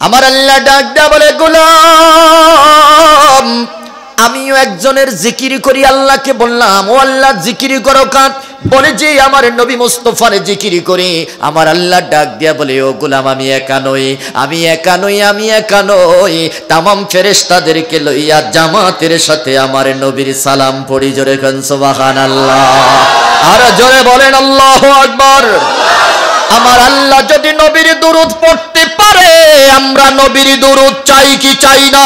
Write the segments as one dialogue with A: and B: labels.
A: আমার আল্লাহ ডাক দেয়া বলে, গোলাম আমিও একজনের জিকির করি। আল্লাহকে বললাম, ও আল্লাহ জিকির করো কার? বলে যে আমার নবী মুস্তাফার জিকির করি। আমার আল্লাহ ডাক দিয়া বলে, ও গোলাম আমি একা নই, আমি একা নই, আমি একা নই, তামাম ফেরেশতাদেরকে লইয়া জামাতের সাথে আমার নবীর সালাম পড়ি। জোরে খান সুবহানাল্লাহ। আর জোরে বলেন আল্লাহু আকবার। আমার আল্লাহ যদি নবীর দুরূদ পড়তে পারে, আমরা নবীর দুরূদ চাই কি চাই না?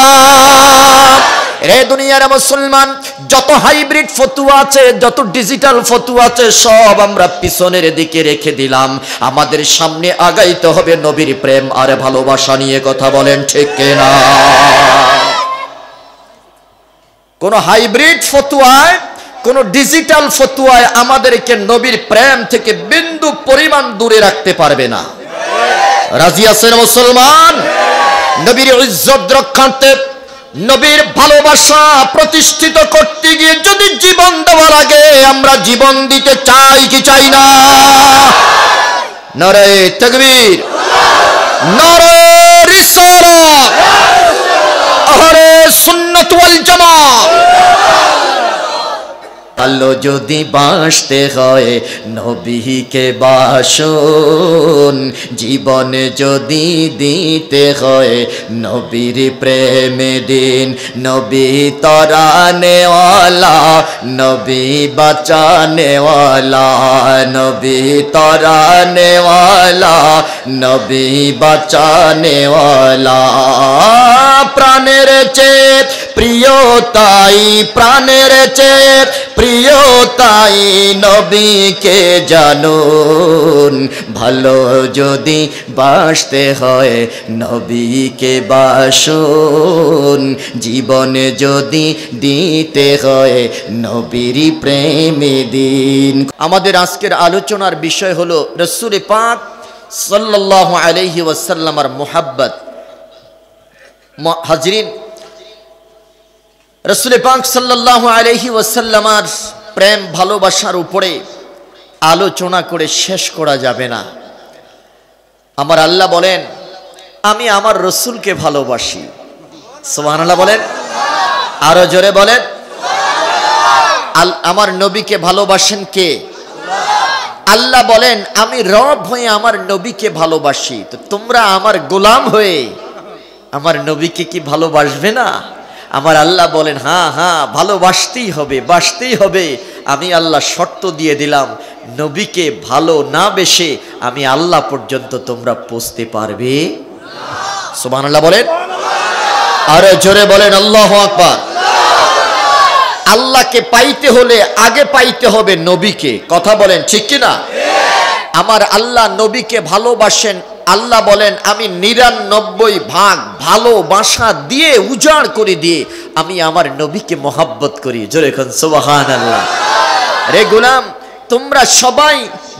A: রে দুনিয়ার মুসলমান, যত হাইব্রিড ফতুয়া আছে, যত ডিজিটাল ফতুয়া আছে, সব আমরা পিছনের দিকে রেখে দিলাম। আমাদের সামনে আগাইতে হবে নবীর প্রেম আর ভালোবাসা নিয়ে। কথা বলেন ঠিক কিনা? কোন হাইব্রিড ফতুয়ায়, কোন ডিজিটাল ফতুয়ায় আমাদেরকে নবীর প্রেম থেকে বিন্দু পরিমাণ দূরে রাখতে পারবে না। রাজি আছেন মুসলমান? নবীর ইজ্জত রক্ষার্থে, নবীর ভালোবাসা প্রতিষ্ঠিত করতে গিয়ে যদি জীবন দেওয়ার আগে আমরা জীবন দিতে চাই কি চাই না? নারে তাকবীর, নারে রিসালাত, আহলে সুন্নাত ওয়াল জামাত। ভালো যদি বাসতে হয় নবীকে বাসুন, জীবনে যদি দিতে হয় নবীর প্রেমে দিন। নবী তরানেওয়ালা, নবী বাঁচানেওয়ালা, নবী তরানেওয়ালা, নবী বাঁচানেওয়ালা। প্রাণের চেয়ে প্রিয় তাই, প্রাণের চেয়ে প্রিয় তাই নবীকে জানুন। ভালো যদি বাসতে হয় নবীকে বাসুন, জীবনে যদি দিতে হয় নবীর প্রেমে দিন। আমাদের আজকের আলোচনার বিষয় হলো রাসূল পাক সাল্লাল্লাহু আলাইহি ওয়াসাল্লামের মুহাব্বত। হাজরিন, রাসূল পাক সাল্লাল্লাহু আলাইহি ওয়াসাল্লামের প্রেম ভালোবাসার উপরে আলোচনা করে শেষ করা যাবে না। আমার আল্লাহ বলেন, আমি আমার রসুলকে ভালোবাসি। সুবহানাল্লাহ বলেন, আরো জোরে বলেন। আমার নবীকে ভালোবাসেন কে? আল্লাহ বলেন, আমি রব হয়ে আমার নবীকে ভালোবাসি। তো তোমরা আমার গোলাম হয়ে আমার নবীকে কি ভালোবাসবে না? আমার আল্লাহ বলেন, হ্যাঁ হ্যাঁ ভালোবাসতেই হবে, বাসতেই হবে। আমি আল্লাহ শর্ত দিয়ে দিলাম, নবীকে ভালো না বেশে আমি আল্লাহ পর্যন্ত তোমরা পৌঁছতে পারবে। সুবহানাল্লাহ বলেন, আরে জোরে বলেন আল্লাহু আকবার। আল্লাহকে পাইতে হলে আগে পাইতে হবে নবীকে। কথা বলেন ঠিক কিনা? আমার আল্লাহ নবীকে ভালোবাসেন। আল্লাহ বলেন, আমি ৯৯ ভাগ ভালোবাসা দিয়ে উজাড় করে দিয়ে আমি আমার নবীকে মহাব্বত করি। জোরে কোন সুবহানাল্লাহ। রে গোলাম, তোমরা সবাই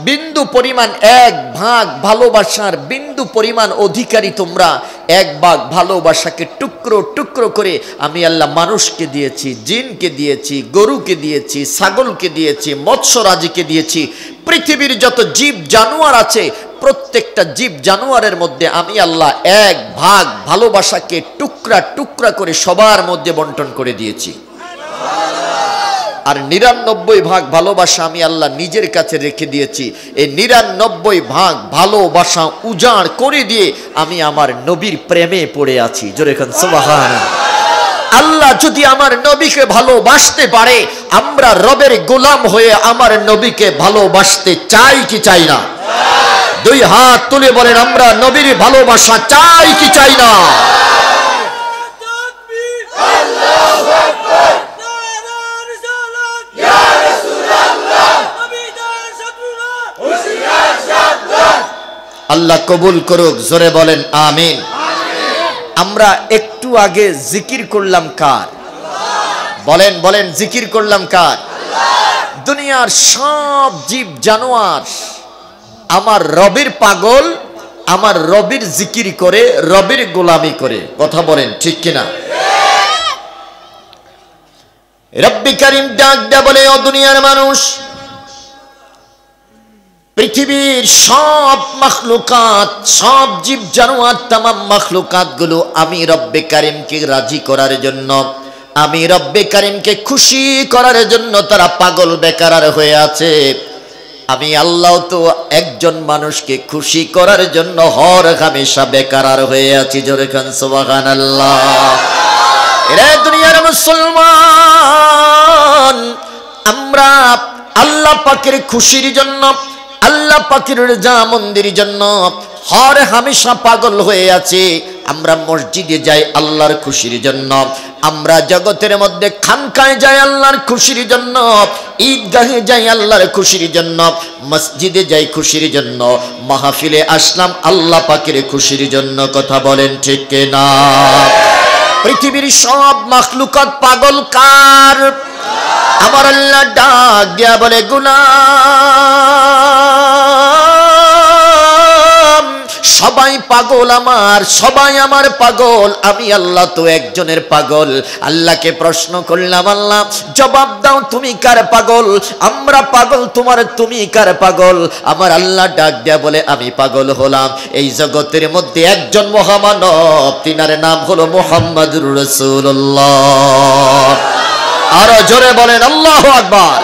A: বিন্দু পরিমাণ এক ভাগ ভালোবাসার বিন্দু পরিমাণ অধিকারী। তোমরা এক ভাগ ভালোবাসাকে টুকরো টুকরো করে আমি আল্লাহ মানুষকে দিয়েছি, জিনকে দিয়েছি, গরুকে দিয়েছি, ছাগলকে দিয়েছি, মৎস্যরাজিকে দিয়েছি। পৃথিবীর যত জীব জানোয়ার আছে, প্রত্যেকটা জীব জানোয়ারের মধ্যে আমি আল্লাহ এক ভাগ ভালোবাসাকে টুকরা টুকরা করে সবার মধ্যে বন্টন করে দিয়েছি। আর ৯৯ ভাগ ভালোবাসা আমি আল্লাহ নিজের কাছে রেখে দিয়েছি। এই ৯৯ ভাগ ভালোবাসা উজাড় করে দিয়ে আমি আমার নবীর প্রেমে পড়ে আছি। জোরে খান সুবহানাল্লাহ। আল্লাহ যদি আমার নবীকে ভালোবাসতে পারে, আমরা রবের গোলাম হয়ে আমার নবীকে ভালোবাসতে চাই কি চাই না? দুই হাত তুলে বলেন, আমরা নবীর ভালোবাসা চাই কি চাই না? আল্লাহ কবুল করুক। জোরে বলেন আমিন। আমরা একটু আগে জিকির করলাম কার? বলেন বলেন, জিকির করলাম কার? দুনিয়ার সব জীব জানোয়ার আমার রবের পাগল, আমার রবের জিকির করে, রবের গোলামি করে। কথা বলেন ঠিক কিনা? রব্বি করিম ডাক দেয়া বলে, ও দুনিয়ার মানুষ, পৃথিবীর সব মাখলুকাত, সব জীব জানোয়ার, তামাম মাখলুকাত গুলো আমি রব্বে কারিমকে রাজি করার জন্য, আমি রব্বে কারিমকে খুশি করার জন্য তারা পাগল বেকার হয়ে আছে। আমি আল্লাহ তো একজন মানুষকে খুশি করার জন্য হর হামেশা বেকার হয়ে আছি। জোরে খান সুবহানাল্লাহ। এরে দুনিয়ার মুসলমান, আমরা আল্লাহ পাকের খুশির জন্য, আল্লাহ পাকের রেজা মন্দির জন্য হর হামেশা পাগল হয়ে আছে। আমরা মসজিদে যাই আল্লাহর খুশির জন্য, আমরা জগতের মধ্যে খানকায় যাই আল্লাহর খুশির জন্য, ঈদগাহে যাই আল্লাহর খুশির জন্য, মসজিদে যাই খুশির জন্য, মাহফিলে আসলাম আল্লাহ পাকের খুশির জন্য। কথা বলেন ঠিক কিনা? পৃথিবীর সব মাখলুকাত পাগল কার? আমার আল্লাহ ডাক দিয়া বলে, গোলাম সবাই পাগল আমার, সবাই আমার পাগল, আমি আল্লাহ তো একজনের পাগল। আল্লাহকে প্রশ্ন করলাম, আল্লাহ জবাব দাও, তুমি কার পাগল? আমরা পাগল, তোমার তুমি কার পাগল? আমার আল্লাহ ডাক দেয়া বলে, আমি পাগল হলাম এই জগতের মধ্যে একজন মহামানব, তিনার নাম হলো মুহাম্মদুর রাসূলুল্লাহ। আরো জোরে বলেন আল্লাহু আকবার।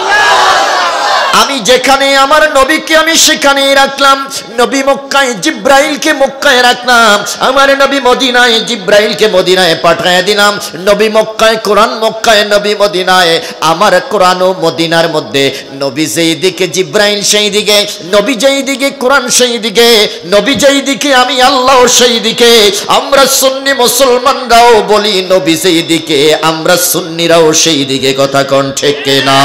A: আমি যেখানে আমার নবীকে আমি সেখানেই রাখলাম। নবী মক্কায়, জিব্রাইলকে মক্কায় রাখলাম। আমার নবী মদিনায়, জিব্রাইলকে মদিনায় পাঠিয়ে দিলাম। নবী মক্কায়, কোরআন মক্কায়, নবী মদিনায়। আমার কোরআন ও মদিনার মধ্যে নবী যেই দিকে, জিব্রাইল সেই দিকে, নবী যেই দিকে, কোরআন সেই দিকে, নবী যেই দিকে, আমি আল্লাহ সেই দিকে। আমরা সুন্নি মুসলমানরাও বলি নবী যেই দিকে, আমরা সুন্নিরাও সেই দিকে। কথা কোন ঠিক কিনা?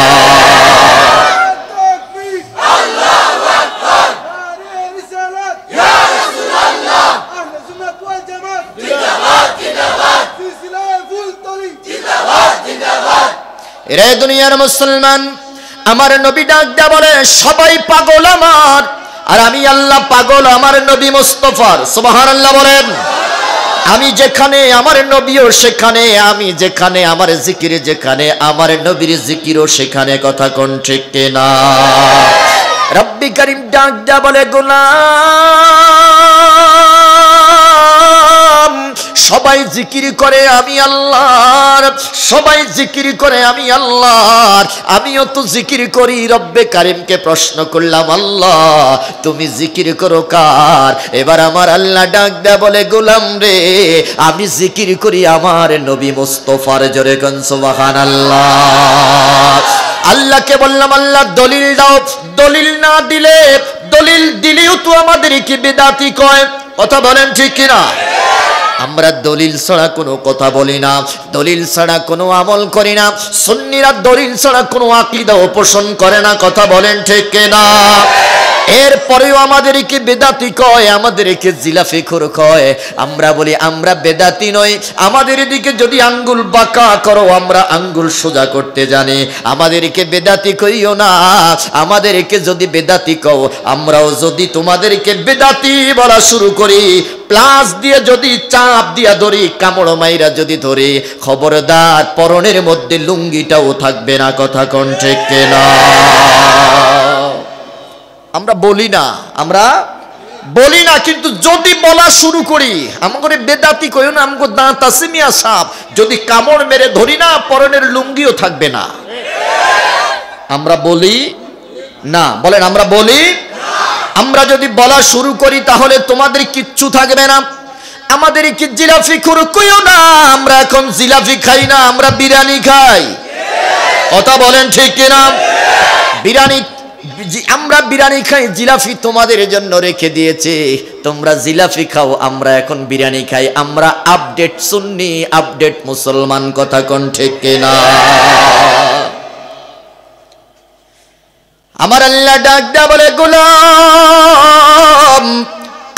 A: রে দুনিয়ার মুসলমান, আমার নবী ডাক দেয়া বলে, সবাই পাগল আমার, আর আমি আল্লাহ পাগল আমার নবী মুস্তাফার। সুবহানাল্লাহ বলেন। আমি যেখানে আমার নবীও সেখানে, আমি যেখানে আমার জিকির যেখানে, আমার নবীর জিকিরও সেখানে। কথা কোন ঠিক কিনা? রব্বি করিম ডাক দেয়া বলে, গোলাম সবাই জিকির করে আমি আল্লাহর, সবাই জিকির করে আমি আল্লাহর, আমিও তো জিকির করি। রব্বে কারিমকে প্রশ্ন করলাম, আল্লাহ তুমি জিকির করো কার? এবার আমার আল্লাহ ডাক দেয়া বলে, গোলাম রে আমি জিকির করি আমার নবী মুস্তাফার। জোরে কোন সুবহানাল্লাহ। আল্লাহকে বললাম, আল্লাহ দলিল দাও। দলিল না দিলে, দলিল দিলেও তো আমাদেরকে বেদাতি কয়। কথা বলেন ঠিক কিনা? আমরা দলিল ছাড়া কোনো কথা বলি না, দলিল ছাড়া কোনো আমল করি না। সুন্নিরা দলিল ছাড়া কোনো আকীদা পোষণ করে না। কথা বলেন ঠিক কিনা? এরপরেও আমাদেরকে বেদাতি কয়, আমাদেরকে জিলাফিখোর কয়। আমরা বলি আমরা বেদাতি নই। আমাদের দিকে যদি আঙ্গুল বাঁকা করো, আমরা আঙ্গুল সোজা করতে জানি। আমাদেরকে বেদাতি কইও না। আমাদেরকে যদি বেদাতি কও, আমরাও যদি তোমাদেরকে বেদাতি বলা শুরু করি, প্লাস দিয়ে যদি চাপ দিয়া ধরি, কামড় মাইরা যদি ধরি, খবরদার পরনের মধ্যে লুঙ্গিটাও থাকবে না। কথা কোন ঠিক কিনা? আমরা বলি না, আমরা বলি না, কিন্তু যদি বলা শুরু করি, আমাকে বেদাতি কইও না, আমাকে দাঁত আছে মিয়া সাপ, যদি কামড় মেরে ধরি না, পরনের লুঙ্গিও থাকবে না। আমরা বলি না। বলেন আমরা বলি। আমরা যদি বলা শুরু করি তাহলে তোমাদের কিচ্ছু থাকবে না। আমাদেরকে জিলাফি খুর কইও না। আমরা এখন জিলাফি খাই না, আমরা বিরিয়ানি খাই। কথা বলেন ঠিক কিনা? বিরিয়ানি, আমরা বিরিয়ানি খাই, জিলাফি তোমাদের জন্য রেখে দিয়েছে, তোমরা জিলাফি খাও, আমরা এখন বিরিয়ানি খাই। আমরা আপডেট সুন্নি, আপডেট মুসলমান। কথা কোন ঠিক কিনা? আমার আল্লাহ ডাক দেয়া বলে, গোলাম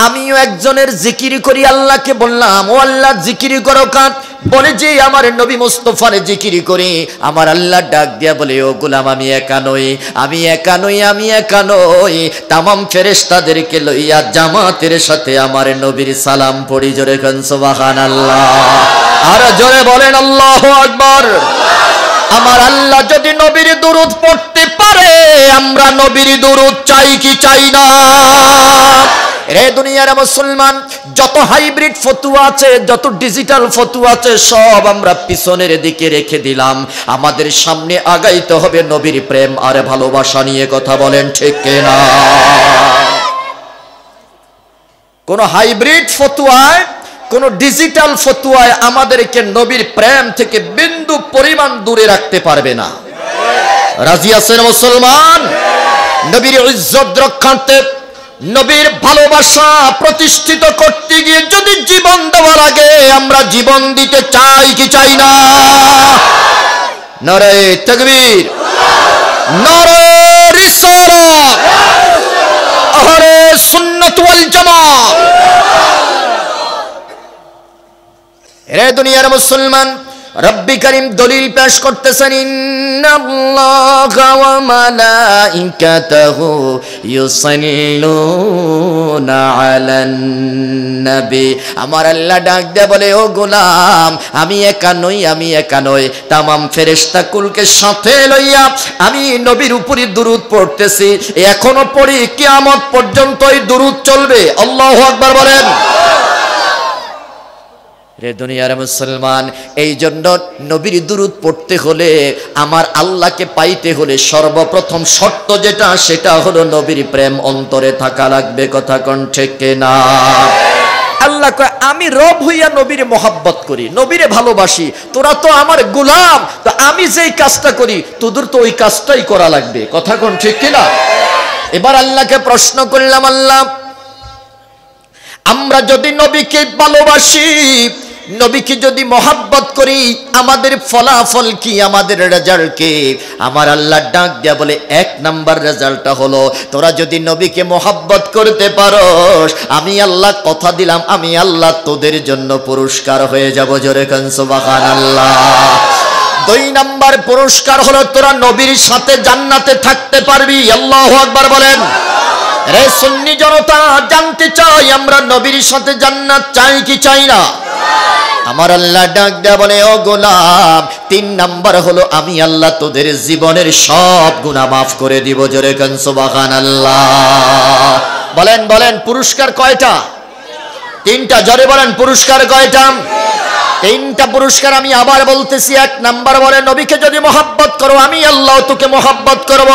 A: আমিও একজনের জিকির করি। আল্লাহকে বললাম, ও আল্লাহ জিকির করো কার? বলে যে আমার নবী মুস্তাফার জিকির করি। আমার আল্লাহ ডাক দিয়া বলে, ও গোলাম আমি একা নই, আমি একা নই, আমি একা নই, তামাম ফেরেশতাদেরকে লইয়া জামাতের সাথে আমার নবীর সালাম পড়ি। জোরে খান সুবহানাল্লাহ। আর জোরে বলেন আল্লাহু আকবার। আমার আল্লাহ যদি নবীর দুরূদ পড়তে আরে আমরা নবীর দুরূদ চাই কি চাই না? রে দুনিয়ার মুসলমান, যত হাইব্রিড ফতুয়া আছে, যত ডিজিটাল ফতুয়া আছে, সব আমরা পিছনের দিকে রেখে দিলাম। আমাদের সামনে আগাইতে হবে নবীর প্রেম আর ভালোবাসা নিয়ে। কথা বলেন ঠিক কিনা? কোন হাইব্রিড ফতুয়ায়, কোন ডিজিটাল ফতুয়ায় আমাদেরকে নবীর প্রেম থেকে বিন্দু পরিমাণ দূরে রাখতে পারবে না। রাজি আছেন মুসলমান? নবীর ইজ্জত রক্ষার্থে, নবীর ভালোবাসা প্রতিষ্ঠিত করতে গিয়ে যদি জীবন দেওয়ার আগে আমরা জীবন দিতে চাই কি চাই না? নারে তাকবীর, নারে রিসালাত, আহলে সুন্নাত ওয়াল জামাত। রে দুনিয়ার মুসলমান, রব্বি করিম দলিল পেশ করতেছেন, ইন্নাল্লাহা ওয়া মালাইকাতাহু ইউসাল্লুনা আলান নবী। আমার আল্লাহ ডাক দেয়া বলে, ও গোলাম, আমি একা নই, আমি একা নই, তামাম ফেরেশতা কুলকে সাথে লইয়া আমি নবীর উপরই দুরূদ পড়তেছি। এখনো পড়ি, কিয়ামত পর্যন্ত এই দুরূদ চলবে। আল্লাহু আকবার বলেন। রে দুনিয়ার মুসলমান, এই জন্য নবীর দুরূদ পড়তে হলে, আমার আল্লাহকে পাইতে হলে সর্বপ্রথম শর্ত যেটা, সেটা হলো নবীর প্রেম অন্তরে থাকা লাগবে। কথা কোন ঠিক না? আল্লাহ কয়, আমি রব হইয়া নবীরে মহাব্বত করি, নবীরে ভালোবাসি, তোরা তো আমার গোলাম, তো আমি যেই কাজটা করি তোদের তো ওই কাজটাই করা লাগবে। কথা কোন ঠিক কিনা? এবার আল্লাহকে প্রশ্ন করলাম, আল্লাহ, আমরা যদি নবীকে ভালোবাসি, নবীকে যদি মহাব্বত করি, আমাদের ফলাফল কি, আমাদের রেজাল্ট কি? আমার আল্লাহ ডাক দেয়া বলে, এক নাম্বার রেজাল্টটা হলো, তোরা যদি নবীকে মহাব্বত করতে পারোস, আমি আল্লাহ কথা দিলাম, আমি আল্লাহ তোদের জন্য পুরস্কার হয়ে যাব। জোরে কান সুবহানাল্লাহ। দুই নাম্বার পুরস্কার হলো, তোরা নবীর সাথে জান্নাতে থাকতে পারবি। আল্লাহু আকবার বলেন। রে সুন্নি জনতা, জানতে চাই আমরা নবীর সাথে জান্নাত চাই কি চাই না? আমার আল্লাহ ডাক দেয়া বলে, ও গোলাম, তিন নাম্বার হলো, আমি আল্লাহ তোদের জীবনের সব গুনাহ মাফ করে দিব। জোরে কান সুবহানাল্লাহ। বলেন বলেন, পুরস্কার কয়টা? তিনটা। জোরে বলেন, পুরস্কার কয়টা? তিনটা পুরস্কার। আমি আবার বলতেছি, এক নাম্বার বলে, নবীকে যদি মহাব্বত করো, আমি আল্লাহ তোকে মহাব্বত করব।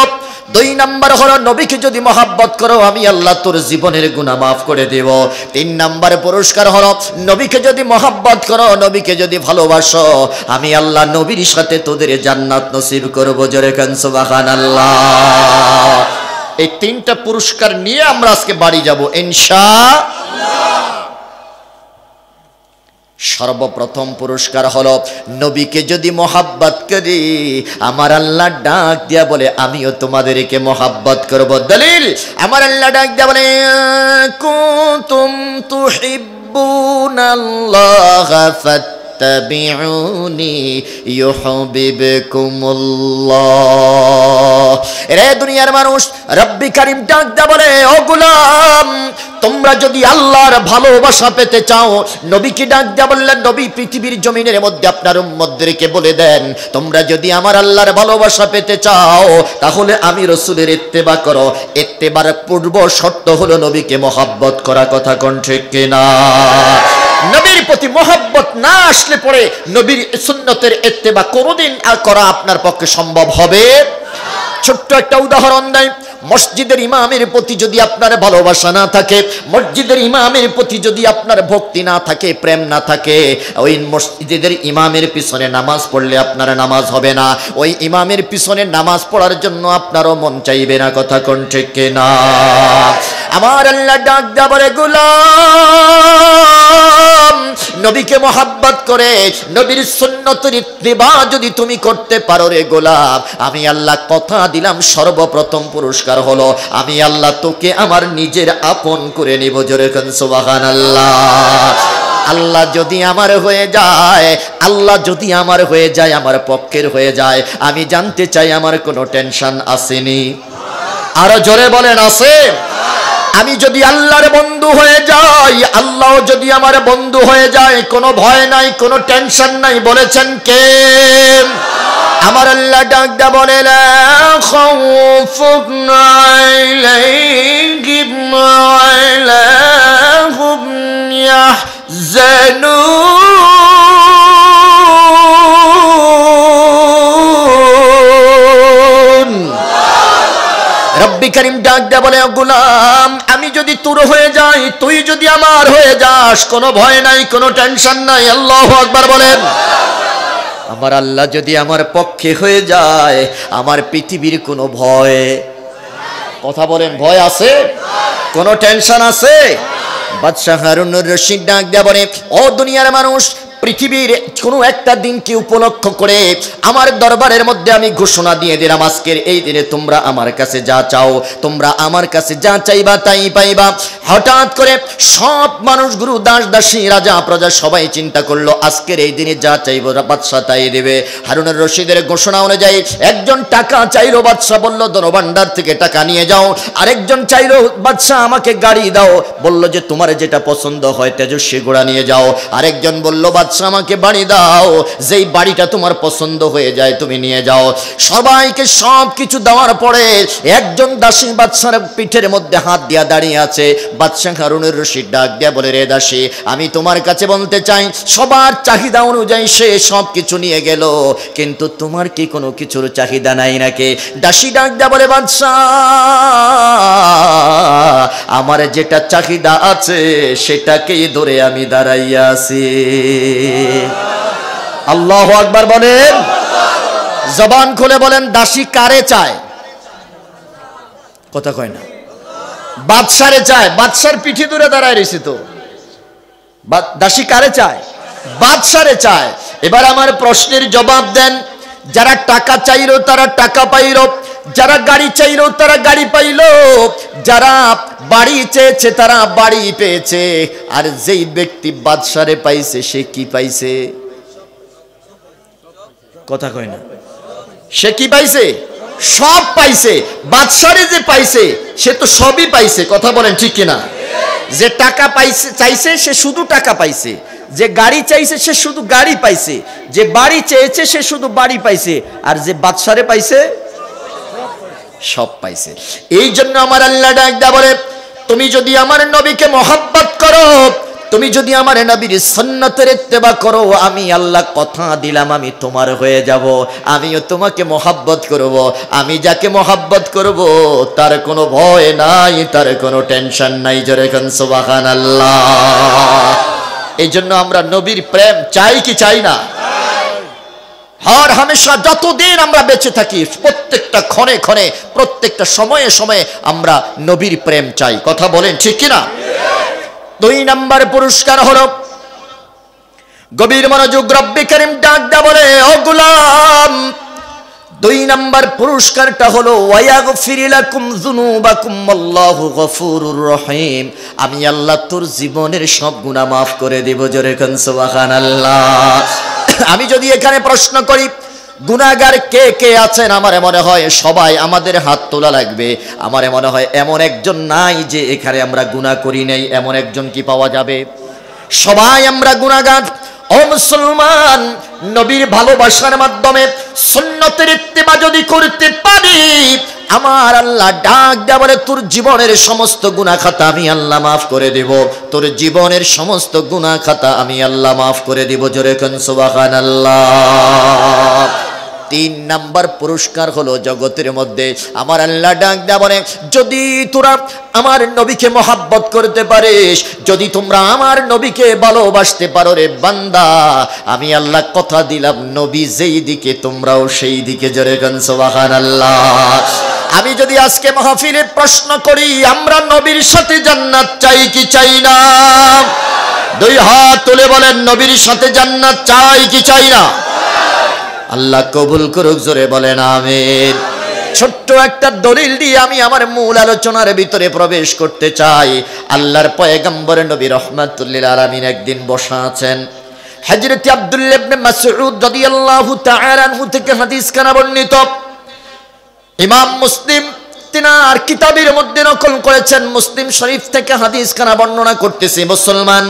A: দুই নাম্বার হলো, নবীকে যদি মহাব্বত করো, আমি আল্লাহ তোর জীবনের গুনাহ মাফ করে দেব। তিন নাম্বার পুরস্কার হলো, নবীকে যদি মহাব্বত করো, নবীকে যদি ভালোবাসো, আমি আল্লাহ নবীর সাথে তোদের জান্নাত নসিব করব। জোরে কান সুবহানাল্লাহ। এই তিনটা পুরস্কার নিয়ে আমরা আজকে বাড়ি যাব ইনশাআল্লাহ। সর্বপ্রথম পুরস্কার হলো, নবীকে যদি মহাব্বত করি, আমার আল্লাহ ডাক দিয়া বলে, আমিও তোমাদেরকে মহাব্বত করব। দলিল, আমার আল্লাহ ডাক দিয়া বলে, কুনতুম তুহিব্বুনাল্লাহ ফাত্তাবিউনি ইউহিব্বুকুমুল্লাহ। রে দুনিয়ার মানুষ, রব্বি করিম ডাক দিয়া বলে, ও গোলাম, তোমরা যদি আল্লাহর ভালোবাসা পেতে চাও, নবীকে ডাক দিয়া বললেন, নবী পৃথিবীর জমিনের মধ্যে আপনার উম্মতদেরকে বলে দেন, তোমরা যদি আমার আল্লাহর ভালোবাসা পেতে চাও, তাহলে আমি রাসূলের ইত্তেবা করো। ইত্তেবার পূর্ব শর্ত হলো নবীকে মহাব্বত করা। কথা কোন ঠিক কিনা? নবীর প্রতি মহাব্বত না আসলে পরে নবীর সুন্নতের ইত্তেবা কোনোদিন আর করা আপনার পক্ষে সম্ভব হবে। ছোট্ট একটা উদাহরণ দেয়, মসজিদের ইমামের প্রতি যদি আপনার ভালোবাসা না থাকে, মসজিদের ইমামের প্রতি যদি আপনার ভক্তি না থাকে, প্রেম না থাকে, ওই মসজিদের ইমামের পিছনে নামাজ পড়লে আপনার নামাজ হবে না, ওই ইমামের পিছনে নামাজ পড়ার জন্য আপনারও মন চাইবে না। কথা কোন ঠিক কিনা? আমার আল্লাহ ডাক দেয়া বলে, গোলাম, নবীকে মহাব্বত করে নবীর সুন্নতের ইত্তেবা যদি তুমি করতে পারো, রে গোলাম, আমি আল্লাহ কথা দিলাম, সর্বপ্রথম পুরস্কার হলো, আমি আল্লাহ তোকে আমার নিজের আপন করে নিব। জোরে কান সুবহানাল্লাহ। আল্লাহ যদি আমার হয়ে যায়, আল্লাহ যদি আমার হয়ে যায়, আমার পক্ষের হয়ে যায়, আমি জানতে চাই আমার কোনো টেনশন আসেনি? আরো জোরে বলেন, আছে? আমি যদি আল্লাহর বন্ধু হয়ে যাই, আল্লাহ যদি আমার বন্ধু হয়ে যায়, কোনো ভয় নাই, কোনো টেনশন নাই। বলেছেন কে? আমার আল্লাহ ডাক দা বলে লা খাউফুন আলাইহিম ওয়া লা হুম ইয়াহজানুন। রব্বি করিম ডাক দা বলে গোলাম আমি যদি তোর হয়ে যাই, তুই যদি আমার হয়ে যাস, কোনো ভয় নাই, কোনো টেনশন নাই। আল্লাহু আকবার বলেন। আমার আল্লাহ যদি আমার পক্ষে হয়ে যায়, আমার পৃথিবীর কোনো ভয়, কথা বলেন, ভয় আছে? কোনো টেনশন আছে? বাদশাহ হারুনুর রশিদ ডাক দেয়া বলে ও দুনিয়ার মানুষ, পৃথিবীর কোনো একটা দিনকে উপলক্ষ করে আমার দরবারের মধ্যে আমি ঘোষণা দিয়ে দিলাম, আজকের এই দিনে তোমরা আমার কাছে যা চাও, তোমরা আমার কাছে যা চাইবা তাই পাইবা। হঠাৎ করে সব মানুষগুলো, দাস দাসী, রাজা প্রজা সবাই চিন্তা করলো আজকের এই দিনে যা চাইবো বাদশাহ তাই দেবে। হারুনুর রশিদের ঘোষণা অনুযায়ী একজন টাকা চাইলো, বাদশাহ বলল ধনভাণ্ডার থেকে টাকা নিয়ে যাও। আরেকজন চাইলো বাদশাহ আমাকে গাড়ি দাও, বলল যে তোমার যেটা পছন্দ হয় তেজস্বী ঘোড়া নিয়ে যাও। আরেকজন বলল বাদশাহ আমাকে বাড়ি দাও, যেই বাড়িটা তোমার পছন্দ হয়ে যায় তুমি নিয়ে যাও। সবাইকে সব কিছু দেওয়ার পরে একজন দাসী বাদশার পিঠের মধ্যে হাত দিয়া দাঁড়িয়ে আছে। বাদশাহ হারুনুর রশিদ ডাক দিয়া বলে রে দাসী, আমি তোমার কাছে বলতে চাই সবার চাহিদা অনুযায়ী সে সব কিছু নিয়ে গেল, কিন্তু তোমার কি কোনো কিছুর চাহিদা নাই নাকি? দাসী ডাক দিয়া বলে বাদশাহ আমার যেটা চাহিদা আছে সেটাকেই ধরে আমি দাঁড়াইয়া আছি। আল্লাহু আকবার বলেন। জবান খুলে বলেন দাসী কারে চায়? কথা কয় না। বাদশারে চায়, বাদশার পিঠে ধরে দাঁড়ায় রয়েছে তো। দাসী কারে চায়? বাদশারে চায়। এবার আমার প্রশ্নের জবাব দেন, যারা টাকা চাইলো তারা টাকা পাইল, যারা গাড়ি চাইলো তারা গাড়ি পাইল, যারা বাড়ি চেয়েছে তারা বাড়ি পেয়েছে, আর যেই ব্যক্তি বাদশারে পাইছে সে কি পাইছে? কথা কয় না। সে কি পাইছে? সব পাইছে। বাদশারে যে পাইছে সে তো সবই পাইছে, কথা বলেন ঠিক কিনা? যে টাকা পাইছে চাইছে সে শুধু টাকা পাইছে, যে গাড়ি চাইছে সে শুধু গাড়ি পাইছে, যে বাড়ি চেয়েছে সে শুধু বাড়ি পাইছে, আর যে বাদশারে পাইছে সব পাইছে। এই জন্য আমার আল্লাহ ডাক দা বলে তুমি যদি আমার নবীকে মহব্বত করো, তুমি যদি আমার নবীর সুন্নতের ইত্তেবা করো, আমি আল্লাহ কথা দিলাম আমি তোমার হয়ে যাব, আমিও তোমাকে মহব্বত করব। আমি যাকে মহব্বত করব তার কোনো ভয় নাই, তার কোনো টেনশন নাই। জোরে কোন সুবহানাল্লাহ। এই জন্য আমরা নবীর প্রেম চাই কি চাই না? হর হামেশা যতদিন আমরা বেঁচে থাকি, প্রত্যেকটা ক্ষণে ক্ষণে, প্রত্যেকটা সময়ে সময়ে আমরা নবীর প্রেম চাই। কথা বলেন ঠিক কিনা? 2 নম্বর পুরস্কার হলো, গভীর মনোযোগ, রব্বে করিম ডাক দা বলে ও গোলাম 2 নম্বর পুরস্কারটা হলো ওয়ায়াগফির লাকুম যুনুবাকুম আল্লাহু গফুরুর রহিম। আমি আল্লাহ তোর জীবনের সব গুনাহ মাফ করে দেব। জোরে কোন সুবহানাল্লাহ। আমি যদি এখানে প্রশ্ন করি গুনাহগার কে কে আছেন, আমারে মনে হয় সবাই আমাদের হাত তোলা লাগবে। আমারে মনে হয় এমন একজন নাই যে এখানে আমরা গুনাহ করি নাই, এমন একজন কি পাওয়া যাবে? সবাই আমরা গুনাহগার। ও মুসলমান, নবীর ভালোবাসার মাধ্যমে সুন্নতের ইত্তেবা যদি করতে পারি, আমার আল্লাহ ডাক দেয়া বলে তোর জীবনের সমস্ত গুনাহ খাতা আমি আল্লাহ মাফ করে দেব। তোর জীবনের সমস্ত গুনাহ খাতা আমি আল্লাহ মাফ করে দেব। জোরে কোন সুবহানাল্লাহ। 3 নম্বর পুরস্কার হলো জগতের মধ্যে আমার আল্লাহ ডাক দেয়া বলে যদি তোরা আমার নবীকে মহব্বত করতে পারিস, যদি তোমরা আমার নবীকে ভালোবাসতে পারো রে বান্দা, আমি আল্লাহ কথা দিলাম নবী যেই দিকে তোমরাও সেই দিকে। জোরে কোন সুবহানাল্লাহ। আমি যদি আজকে মাহফিলে প্রশ্ন করি আমরা নবীর সাথে জান্নাত চাই কি চাই না? 2 হাত তুলে বলেন নবীর সাথে জান্নাত চাই কি চাই না? আল্লাহ কবুল করুক। জোরে বলেন আমিন। ছোট্ট একটা দলিল দিয়ে আমি আমার মূল আলোচনার ভিতরে প্রবেশ করতে চাই। আল্লাহর পয়গম্বর নবী রাহমাতুল লিল আলামিন একদিন বসা আছেন। হযরত আব্দুল্লাহ ইবনে মাসউদ রাদিয়াল্লাহু তাআলা আনহু থেকে হাদিস কানা বর্ণিত। ইমাম মুসলিম তিনার কিতাবের মধ্যে নকল করেছেন। মুসলিম শরীফ থেকে হাদিস কানা বর্ণনা করতেছে। মুসলমান,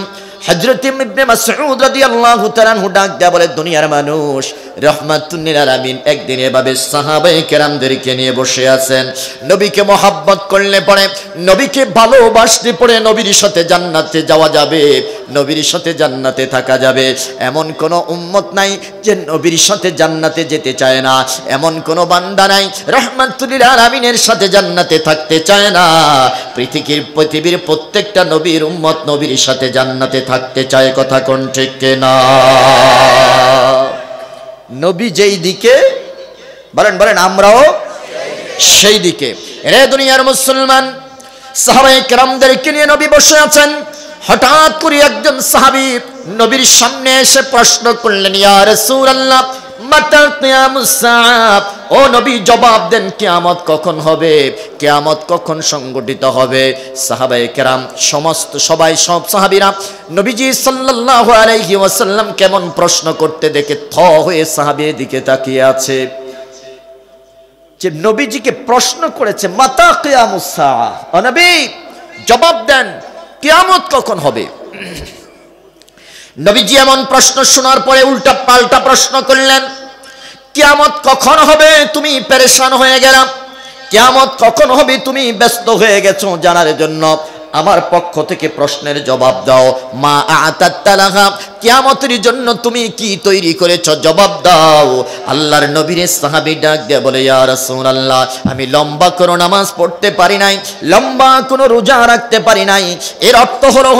A: হযরত ইবনে মাসউদ রাদিয়াল্লাহু তাআলা আনহু ডাক দেয়া বলে, দুনিয়ার মানুষ, রাহমাতুল লিল আলামিন একদিন এভাবে সাহাবায়ে কেরামদেরকে নিয়ে বসে আছেন। নবীকে মহব্বত করলে পরে, নবীকে ভালোবাসলে পরে নবীর সাথে জান্নাতে যাওয়া যাবে, নবীর সাথে জান্নাতে থাকা যাবে। এমন কোন উম্মত নাই যে নবীর সাথে জান্নাতে যেতে চায় না, এমন কোন বান্দা নাই রাহমাতুল লিল আলামিনের সাথে জান্নাতে থাকতে চায় না। পৃথিবীর প্রত্যেকটা নবীর উম্মত নবীর সাথে জান্নাতে থাকতে চায়। কথা কোন ঠিক কিনা? নবী যেই দিকে বলেন আমরাও সেই দিকে। রে দুনিয়ার মুসলমান, সাহাবায়ে কেরামদেরকে নিয়ে নবী বসে আছেন। হঠাৎ করে একজন সাহাবী নবীর সামনে এসে প্রশ্ন করলেন, ইয়া রাসূলুল্লাহ মাতা কিয়ামুস সাআহ, ও নবী জবাব দেন, কিয়ামত কখন হবে, কিয়ামত কখন সংগঠিত হবে? সাহাবায়ে কেরাম সব সাহাবীরা নবীজি সাল্লাল্লাহু আলাইহি ওয়াসাল্লাম কেমন প্রশ্ন করতে দেখে থ হয়ে সাহাবীর দিকে তাকিয়ে আছে। যে নবীজিকে প্রশ্ন করেছে মাতা কিয়ামুস সাআহ, ও নবী জবাব দেন কিয়ামত কখন হবে? নবীজি এমন প্রশ্ন শোনার পরে উল্টা পাল্টা প্রশ্ন করলেন, কিয়ামত কখন হবে তুমি পেরেশান হয়ে গেলা, কিয়ামত কখন হবে তুমি ব্যস্ত হয়ে গেছো জানার জন্য। আমার পক্ষ থেকে প্রশ্নের জবাব দাও। মা আতাত্তালাহা, কিয়ামতের জন্য তুমি কি তৈরি করেছো জবাব দাও। আল্লাহর নবীর সাহাবী ডাক দিয়ে বলে, ইয়া রাসূলুল্লাহ আমি লম্বা কোনো নামাজ পড়তে পারি নাই, লম্বা কোনো রোজা রাখতে পারি নাই। এর অর্থ হলো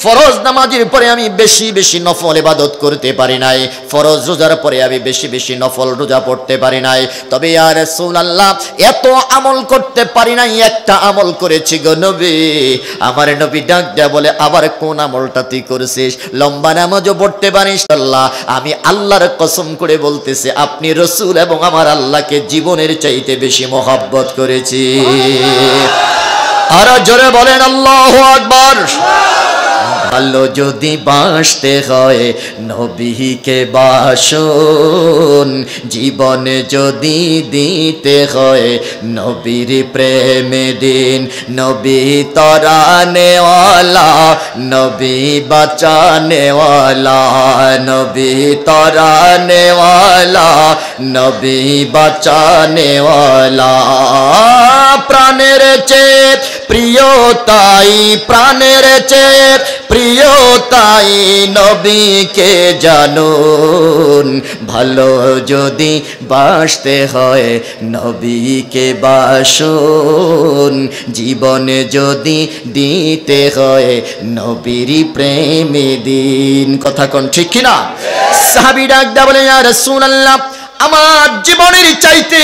A: ফরজ নামাজের পরে আমি বেশি বেশি নফল ইবাদত করতে পারি নাই, ফরজ রোজার পরে আমি বেশি বেশি নফল রোজা পড়তে পারি নাই। তবে ইয়া রাসূলুল্লাহ এত আমল করতে পারি নাই, একটা আমল করেছি গো নবী। আমার নবী ডাক দেয়া বলে, আবার কোন আমলটা তুই করেছিস? লম্বা নামাজও পড়তে পারিস? আল্লাহ, আমি আল্লাহর কসম করে বলতেছি আপনি রাসূল এবং আমার আল্লাহকে জীবনের চাইতে বেশি মহব্বত করেছি। আর জোরে বলেন আল্লাহু আকবার। ভালো যদি বাসতে হয় নবীকে বাসুন, জীবনে যদি দিতে হয় নবীর প্রেমে দিন। নবী তরানেওয়ালা, নবী বাঁচানেওয়ালা, নবী তরানেওয়ালা, নবী বাঁচানেওয়ালা। প্রাণের চেয়ে প্রিয় তাই, প্রাণের চেয়ে প্রিয় তাই নবীকে জানুন। ভালো যদি বাসতে হয় নবীকে বাসুন, জীবনে যদি দিতে হয় নবীর প্রেমে দিন। কথা কোন ঠিক কিনা? সাহাবী ডাক দেয়া বলে, ইয়া রাসূলুল্লাহ আমার জীবনের চাইতে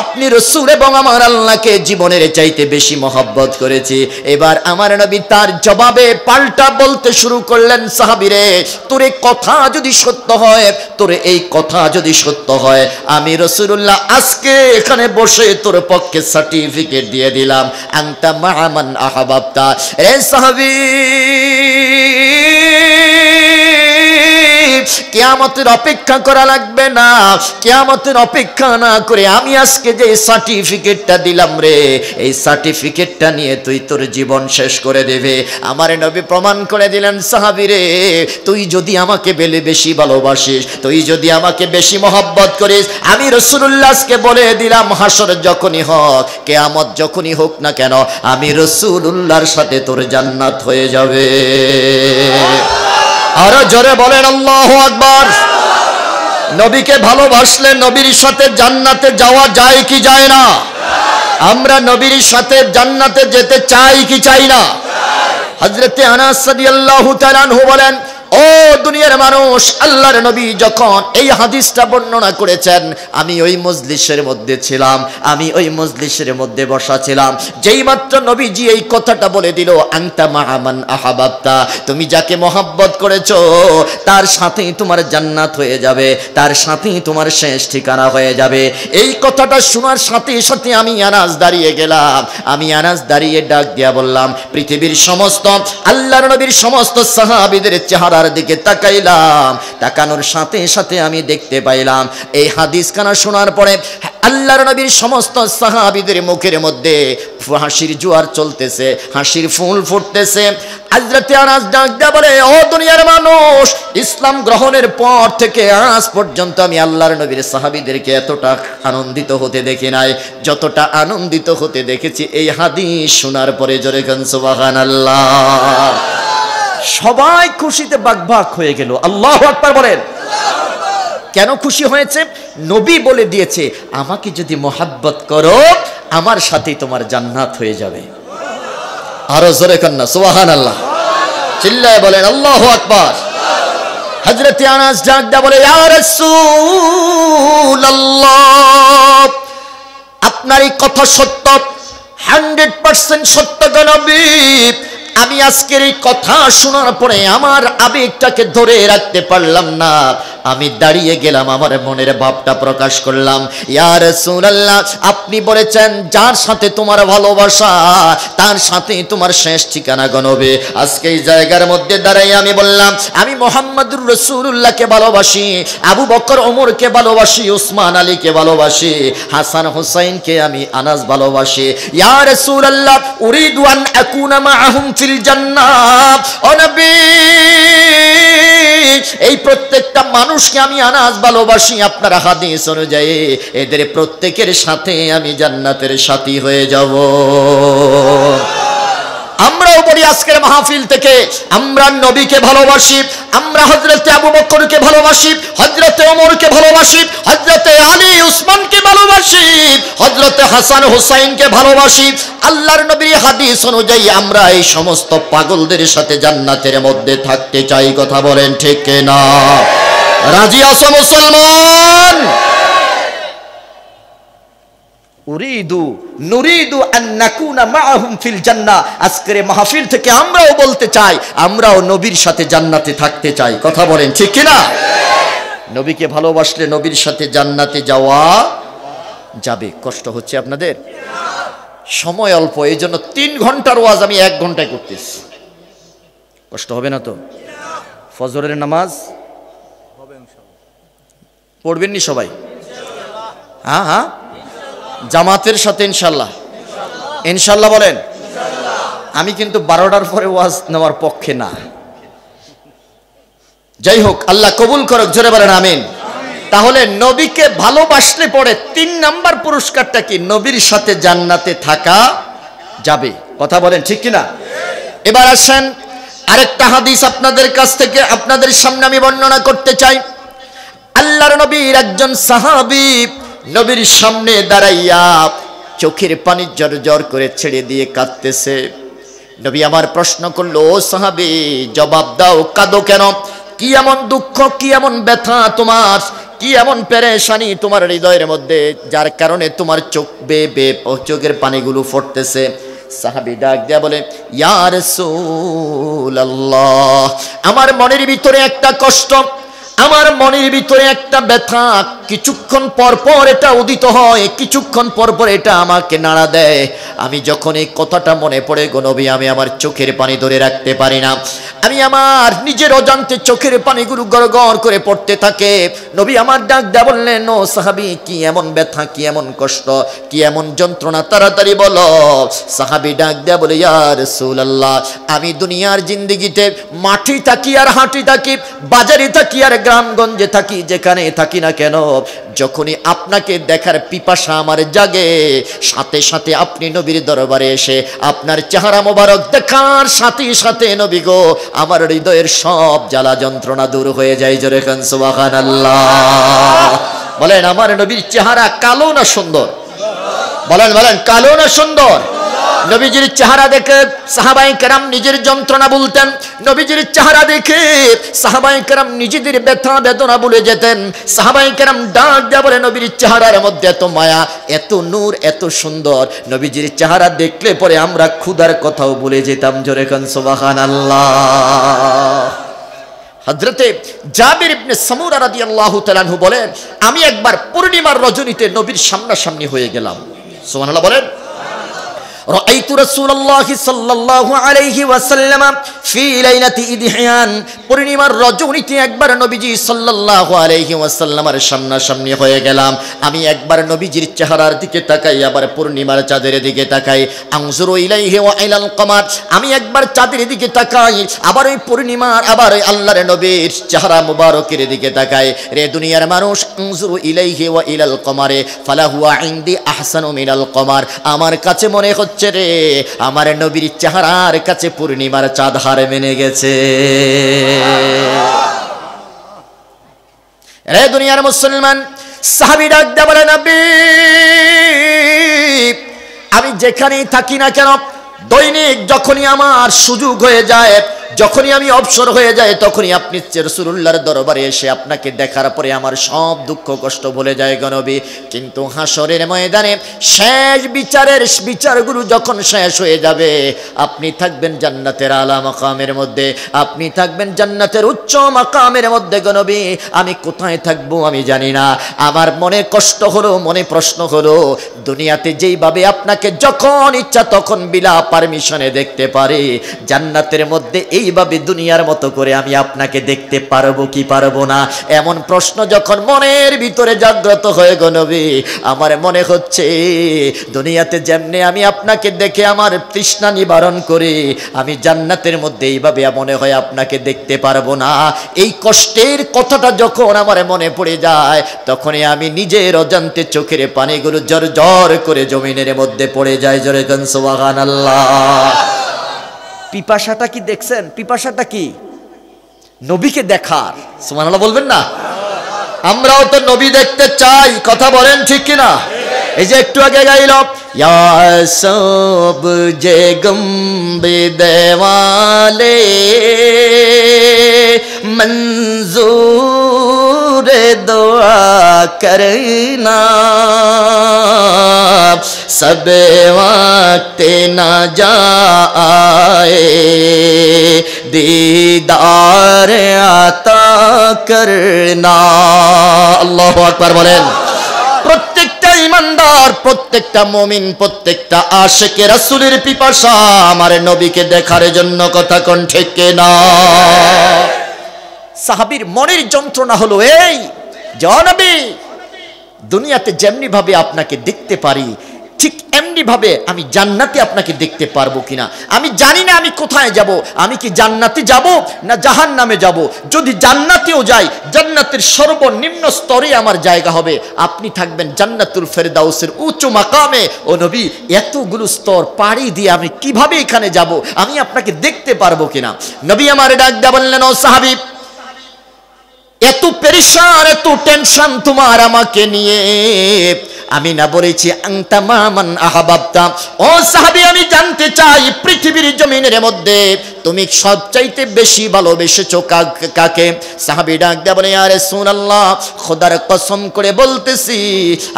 A: আপনি রাসূল এবং আমার আল্লাহকে জীবনের চাইতে বেশি মহব্বত করেছি। এবার আমার নবী তার জবাবে পাল্টা বলতে শুরু করলেন, সাহাবীরে তোর এই কথা যদি সত্য হয়, তোর এই কথা যদি সত্য হয়, আমি রাসূলুল্লাহ আজকে এখানে বসে তোর পক্ষে সার্টিফিকেট দিয়ে দিলাম, আনতা মা'a মান আহাবাবতা। এ সাহাবী, কিয়ামতের অপেক্ষা করা লাগবে না, কিয়ামতের অপেক্ষা না করে আমি আজকে যে সার্টিফিকেটটা দিলাম রে, এই সার্টিফিকেটটা নিয়ে তুই তোর জীবন শেষ করে দেবে। আমার নবী প্রমাণ করে দিলেন, সাহাবী রে তুই যদি আমাকে বেশি ভালোবাসিস, তুই যদি আমাকে বেশি মহব্বত করিস, আমি রাসূলুল্লাহ আজকে বলে দিলাম হাসর যখনই হোক, কিয়ামত যখনই হোক না কেন, আমি রাসূলুল্লাহর সাথে তোর জান্নাত হয়ে যাবে। আরো জোরে বলেন আল্লাহু আকবার। নবীকে ভালোবাসলে নবীর সাথে জান্নাতে যাওয়া যায় কি যায় না? আমরা নবীর সাথে জান্নাতে যেতে চাই কি চাই না? হযরত আনাস রাদিয়াল্লাহু তাআলা আনহু বলেন, ও দুনিয়ার মানুষ, আল্লাহর নবী যখন এই হাদিসটা বর্ণনা করেছেন আমি ওই মজলিসের মধ্যে ছিলাম, আমি ওই মজলিসের মধ্যে বসা ছিলাম। যেই মাত্র নবীজি এই কথাটা বলে দিল, আনতা মা'a মান আহাবাবতা, তুমি যাকে মহব্বত করেছো তার সাথেই তোমার জান্নাত হয়ে যাবে, তার সাথেই তোমার শেষ ঠিকানা হয়ে যাবে। এই কথাটা শোনার সাথে সাথে আমি আনাস দাঁড়িয়ে গেলাম। আমি আনাস দাঁড়িয়ে ডাক দিয়া বললাম, পৃথিবীর সমস্ত আল্লাহর নবীর সমস্ত সাহাবীদের চেহারা চেহারার দিকে তাকাইলাম, তাকানোর সাথে সাথে আমি দেখতে পাইলাম এই হাদিস খানা শোনার পরে আল্লাহর নবীর সমস্ত সাহাবীদের মুখের মধ্যে হাসির জোয়ার চলতেছে, হাসির ফুল ফুটতেছে। হযরতে আনাস ডাক দিয়া বলে, ও দুনিয়ার মানুষ, ইসলাম গ্রহণের পর থেকে আজ পর্যন্ত আমি আল্লাহর নবীর সাহাবীদেরকে এতটা আনন্দিত হতে দেখি নাই যতটা আনন্দিত হতে দেখেছি এই হাদিস শোনার পরে। জোরে গান সুবহানাল্লাহ। সবাই খুশিতে বাকবাক হয়ে গেল। আল্লাহু আকবার বলেন। কেন খুশি হয়েছে? নবী বলে দিয়েছে, আমাকে যদি মোহাব্বত করো আমার সাথেই তোমার জান্নাত হয়ে যাবে। আরো জোরে কন্না সুবহানাল্লাহ, চিল্লায় বলেন আল্লাহু আকবার। হযরতে আনাস ডাক দিয়া বলে, ইয়া রাসূলুল্লাহ, আপনার এই কথা সত্য, 100% সত্য গো নবী। আমি আজকের এই কথা শোনার পরে আমার আবেগটাকে ধরে রাখতে পারলাম না, আমি দাঁড়িয়ে গেলাম, আমার মনের ভাবটা প্রকাশ করলাম। ইয়া রাসূলুল্লাহ, আপনি বলেছেন যার সাথে তোমার ভালোবাসা তার সাথে তোমার শেষ ঠিকানা গণবে। আজকে এই জায়গার মধ্যে দাঁড়াই আমি বললাম, আমি মুহাম্মদুর রাসূলুল্লাহকে ভালোবাসি, আবু বকর ওমরকে ভালোবাসি, উসমান আলীকে ভালোবাসি, হাসান হুসাইনকে আমি আনাস ভালোবাসি। ইয়া রাসূলুল্লাহ, উরিদু আন আকুনা মাআহুম ফিল জান্নাহ। ও নবী, এই প্রত্যেকটা মানুষকে আমি আনাস ভালোবাসি, আপনার হাদিস অনুযায়ী এদের প্রত্যেকের সাথে আমি জান্নাতের সাথী হয়ে যাব। আমরাও বলি আজকের মাহফিল থেকে, আমরা নবীকে ভালোবাসি, আমরা হযরতে আবু বকরকে ভালোবাসি, হযরতে ওমরকে ভালোবাসি, হযরতে আলী উসমানকে ভালোবাসি, হযরতে হাসান হুসাইনকে ভালোবাসি। আল্লাহর নবীর হাদিস অনুযায়ী আমরা এই সমস্ত পাগলদের সাথে জান্নাতের মধ্যে থাকতে চাই। কথা বলেন ঠিক কিনা? রাজি আছো মুসলমান? নুরিদু আন নাকুনা মাআহুম ফিল জান্নাহ। আজকের মাহফিল থেকে আমরাও বলতে চাই, আমরাও নবীর সাথে জান্নাতে থাকতে চাই। কথা বলেন ঠিক কি না? নবীকে ভালোবাসলে নবীর সাথে জান্নাতে যাওয়া যাবে। কষ্ট হচ্ছে আপনাদের? সময় অল্প, এই জন্য 3 ঘন্টার ওয়াজ আমি 1 ঘন্টায় করতেছি। কষ্ট হবে না তো? ফজরের নামাজ পড়বেন নি সবাই? হ্যাঁ হ্যাঁ, জামাতের সাথে ইনশাল্লাহ। ইনশাল্লাহ বলেন। আমি কিন্তু 12টার পরে ওয়াজ নেওয়ার পক্ষে না। যাই হোক, আল্লাহ কবুল করুক। জোরে বলেন আমিন। তাহলে নবীকে ভালোবাসলে পরে 3 নাম্বার পুরস্কারটা কি? নবীর সাথে জান্নাতে থাকা যাবে। কথা বলেন ঠিক কিনা? এবার আসেন আরেকটা হাদিস আপনাদের কাছ থেকে আপনাদের সামনে আমি বর্ণনা করতে চাই। আল্লাহর নবীর একজন সাহাবী নবীর সামনে দাঁড়াইয়া চোখের পানি জর করে ছেড়ে দিয়ে কাঁদতেছে। নবী আমার প্রশ্ন করলো, ও সাহাবী জবাব দাও, কাঁদো কেন? কি এমন দুঃখ, কি এমন ব্যথা তোমার, কি এমন পেরেশানি তোমার হৃদয়ের মধ্যে যার কারণে তোমার চোখ বেয়ে চোখের পানিগুলো ফুটতেছে? সাহাবী ডাক দিয়া বলে, ইয়া রাসূলুল্লাহ, আমার মনের ভিতরে একটা কষ্ট, আমার মনের ভিতরে একটা ব্যথা, কিছুক্ষণ পর পর এটা উদিত হয়, কিছুক্ষণ পর পর এটা আমাকে নাড়া দেয়। আমি যখন এই কথাটা মনে পড়ে গো নবী, আমি আমার চোখের পানি ধরে রাখতে পারি না, আমি আমার নিজের অজান্তে চোখের পানিগুলো গড়গড় করে পড়তে থাকে। নবী আমার ডাক দেয়া বললেন, ও সাহাবী, কি এমন ব্যথা, কি এমন কষ্ট, কি এমন যন্ত্রণা, তাড়াতাড়ি বলো। সাহাবী ডাক দেয়া বলে, ইয়া রাসূলুল্লাহ, আমি দুনিয়ার জিন্দেগিতে মাটি থাকি আর হাঁটি থাকি, বাজারে থাকি আর গ্রামগঞ্জে থাকি, যেখানে থাকি না কেন, যখনই আপনাকে দেখার পিপাসা আমার জাগে, সাথে সাথে আপনি নবীর দরবারে এসে আপনার চেহারা মোবারক দেখার সাথে সাথে নবী গো, আমার হৃদয়ের সব জ্বালা যন্ত্রণা দূর হয়ে যায়। জোরে খান সুবহানাল্লাহ। বলেন, আমার নবীর চেহারা কালো না সুন্দর? বলেন বলেন, কালো না সুন্দর? নবীজির চেহারা দেখে সাহাবায়ে কেরাম নিজের যন্ত্রণা বলতেন, নবীজির চেহারা দেখে সাহাবায়ে কেরাম নিজেদের ব্যথা বেদনা ভুলে যেতেন। সাহাবায়ে কেরাম ডাক দেয়া বলে, নবীর চেহারার মধ্যে এত মায়া, এত নূর, এত সুন্দর, নবীজির চেহারা দেখলে পরে আমরা ক্ষুধার কথাও ভুলে যেতাম। জোরে খান সুবহানাল্লাহ। হযরতে জাবির ইবনে সামুরা রাদিয়াল্লাহু তাআলা আনহু বলেন, আমি একবার পূর্ণিমার রজনীতে নবীর সামনাসামনি হয়ে গেলাম। সুবহানাল্লাহ বলেন। রাআইতু রাসূলুল্লাহি সাল্লাল্লাহু আলাইহি ওয়াসাল্লাম ফি লাইলাতি ইদহিয়ান, পূর্ণিমার রজনীতে একবার নবীজি সাল্লাল্লাহু আলাইহি ওয়াসাল্লামের সামনাসামনি হয়ে গেলাম। আমি একবার নবীজির চেহারার দিকে তাকাই, আবার পূর্ণিমার চাঁদের দিকে তাকাই। আনজুরু ইলাইহি ওয়া ইলাল কমার, আমি একবার চাঁদের দিকে তাকাই, আবার ওই পূর্ণিমার, আবার ওই আল্লাহর নবীর চেহারা মুবারকের দিকে তাকাই। রে দুনিয়ার মানুষ, আনজুরু ইলাইহি ওয়া ইলাল কমারে ফালাহু ইনদি আহসানু মিনাল কমার, আমার কাছে মনে হচ্ছে রে আমার নবীর চেহারার কাছে পূর্ণিমার চাঁদ হার মেনে গেছে। রে দুনিয়ার মুসলমান, সাহাবী ডাক দিয়ে বলে, নবী আমি যেখানেই থাকি না কেন, দৈনিক যখনই আমার সুযোগ হয়ে যায়, যখনই আমি অবসর হয়ে যায়, তখনই আপনি রাসূলুল্লাহর দরবারে এসে আপনাকে দেখার পরে আমার সব দুঃখ কষ্ট ভুলে যায় গো নবী। কিন্তু হাসরের ময়দানে শেষ বিচারগুলো যখন শেষ হয়ে যাবে, আপনি থাকবেন জান্নাতের আলা মাকামের মধ্যে, আপনি থাকবেন জান্নাতের উচ্চ মাকামের মধ্যে গো নবী। আমি কোথায় থাকবো আমি জানি না। আমার মনে কষ্ট হলো, মনে প্রশ্ন হলো, দুনিয়াতে যেইভাবে আপনাকে যখন ইচ্ছা তখন বিনা পারমিশনে দেখতে পারি, জান্নাতের মধ্যে এইভাবে দুনিয়ার মতো করে আমি আপনাকে দেখতে পারবো কি পারবো না, এমন প্রশ্ন যখন মনের ভিতরে জাগ্রত হয়ে গো নবী, আমার মনে হচ্ছে দুনিয়াতে যেমনে আমি আপনাকে দেখে আমার তৃষ্ণা নিবারণ করি, আমি জান্নাতের মধ্যে এইভাবে মনে হয় আপনাকে দেখতে পারবো না। এই কষ্টের কথাটা যখন আমার মনে পড়ে যায়, তখনই আমি নিজের অজান্তে চোখের পানিগুলো জর জর করে জমিনের মধ্যে পড়ে যায়। জোরে গান সুবহানাল্লাহ। পিপাসাটা কি দেখছেন? পিপাসাটা কি? নবীকে দেখার। সুবহানাল্লাহ বলবেন না? আমরাও তো নবী দেখতে চাই, কথা বলেন ঠিক কিনা? এই যে একটু আগে গাইল, ইয়া সব যে গম্বে দেওয়ালে মঞ্জুর দোয়া করনা, सब वक्त न जाए दीदार आता करना। আল্লাহু আকবার বলেন। প্রত্যেকটা ইমানদার, প্রত্যেকটা মুমিন, প্রত্যেকটা আশিকে রাসূলের পিপাসা আমার নবীকে দেখার জন্য, কথা কোন ঠিক কিনা? সাহাবীর মনের যন্ত্রণা হলো এই যে, নবী দুনিয়াতে যেমনি ভাবে আপনাকে দেখতে পারি, ঠিক এমনি ভাবে আমি জান্নাতে আপনাকে দেখতে পারবো কিনা আমি জানি না। আমি কোথায় যাব? আমি কি জান্নাতে যাব না জাহান্নামে যাব? যদি জান্নাতেও যাই, জান্নাতের সর্বনিম্ন স্তরে আমার জায়গা হবে, আপনি থাকবেন জান্নাতুল ফেরদাউসের উচ্চ মাকামে। ও নবী, এতগুলো স্তর পাড়ি দিয়ে আমি কিভাবে এখানে যাব? আমি আপনাকে দেখতে পারবো কিনা? নবী আমার ডাক দিয়ে বললেন, ও সাহাবী, এত পেরেশান, এত টেনশন তোমার আমাকে নিয়ে, আমি না বলেছি আনতা মামান আহাবাবতা? ও সাহাবী, আমি জানতে চাই পৃথিবীর জমিনের মধ্যে তুমি সবচাইতে বেশি ভালোবেসেছো কাকে? সাহাবী ডাক দিয়ে বলে, ইয়া রাসূলুল্লাহ, খোদার কসম করে বলতেছি,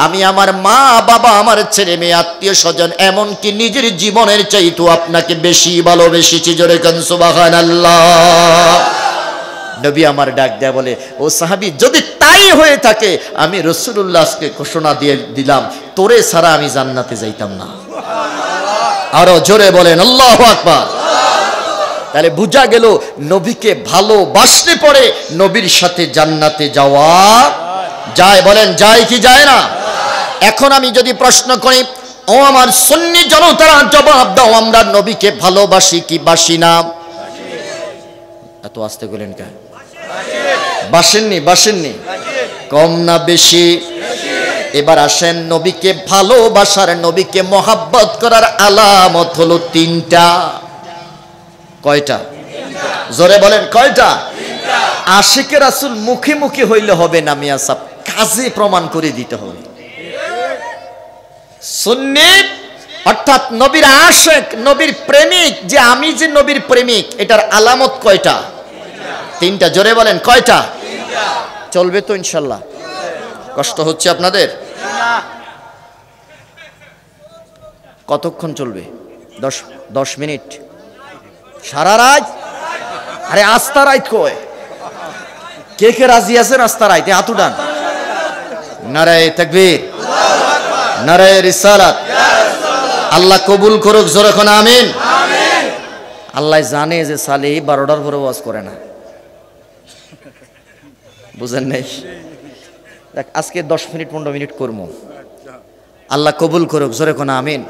A: আমি আমার মা বাবা, আমার ছেলে মেয়ে, আত্মীয় স্বজন, এমনকি নিজের জীবনের চাইতেও আপনাকে বেশি ভালোবেসেছি। জোরে কান সুবহানাল্লাহ। নবী আমার ডাক দেয়া বলে, ও সাহাবী, যদি তাই হয়ে থাকে, আমি রাসূলুল্লাহকে ঘোষণা দিয়ে দিলাম, তোরে ছাড়া আমি জান্নাতে যাইতাম না। আরো জোরে বলেন আল্লাহু আকবার। তাহলে বুঝা গেল, নবীকে ভালোবাসলে পরে নবীর সাথে জান্নাতে যাওয়া যায়। বলেন যায় কি যায় না? এখন আমি যদি প্রশ্ন করি, ও আমার সুন্নি জনতারা জবাব দাও, আমরা নবীকে ভালোবাসি কি বাসি না? এত আস্তে বলেন কেন? বাসেননি? বাসেননি? কম না বেশি? এবার আসেন, নবীকে ভালোবাসার, নবীকে মহাব্বত করার আলামত হলো তিনটা। কয়টা? জোরে বলেন কয়টা? আশিকে রাসূল মুখে মুখে হইলে হবে না মিয়া সাহেব, কাজে প্রমাণ করে দিতে হবে। সুন্নি অর্থাৎ নবীর আশিক, নবীর প্রেমিক, যে আমি যে নবীর প্রেমিক, এটার আলামত কয়টা? তিনটা। জোরে বলেন কয়টা? চলবে তো ইনশাল্লাহ? কষ্ট হচ্ছে আপনাদের? কতক্ষণ চলবে? 10 মিনিট? সারা রাত? আরে আস্তা রাত কয়? কে কে রাজি আছেন আস্তা রাইতে? হাত উঠান। নারায়ে তাকবীর, নারায়ে রিসালাত, আল্লাহ কবুল করুক, জোরে কোন আমিন। আল্লাহ জানে যে সালে 12টার পরে ওয়াজ করে না, বুঝেন নাই? দেখ আজকে 10 মিনিট 15 মিনিট করবো, আল্লাহ কবুল করুক, জোরে কোন আমিন।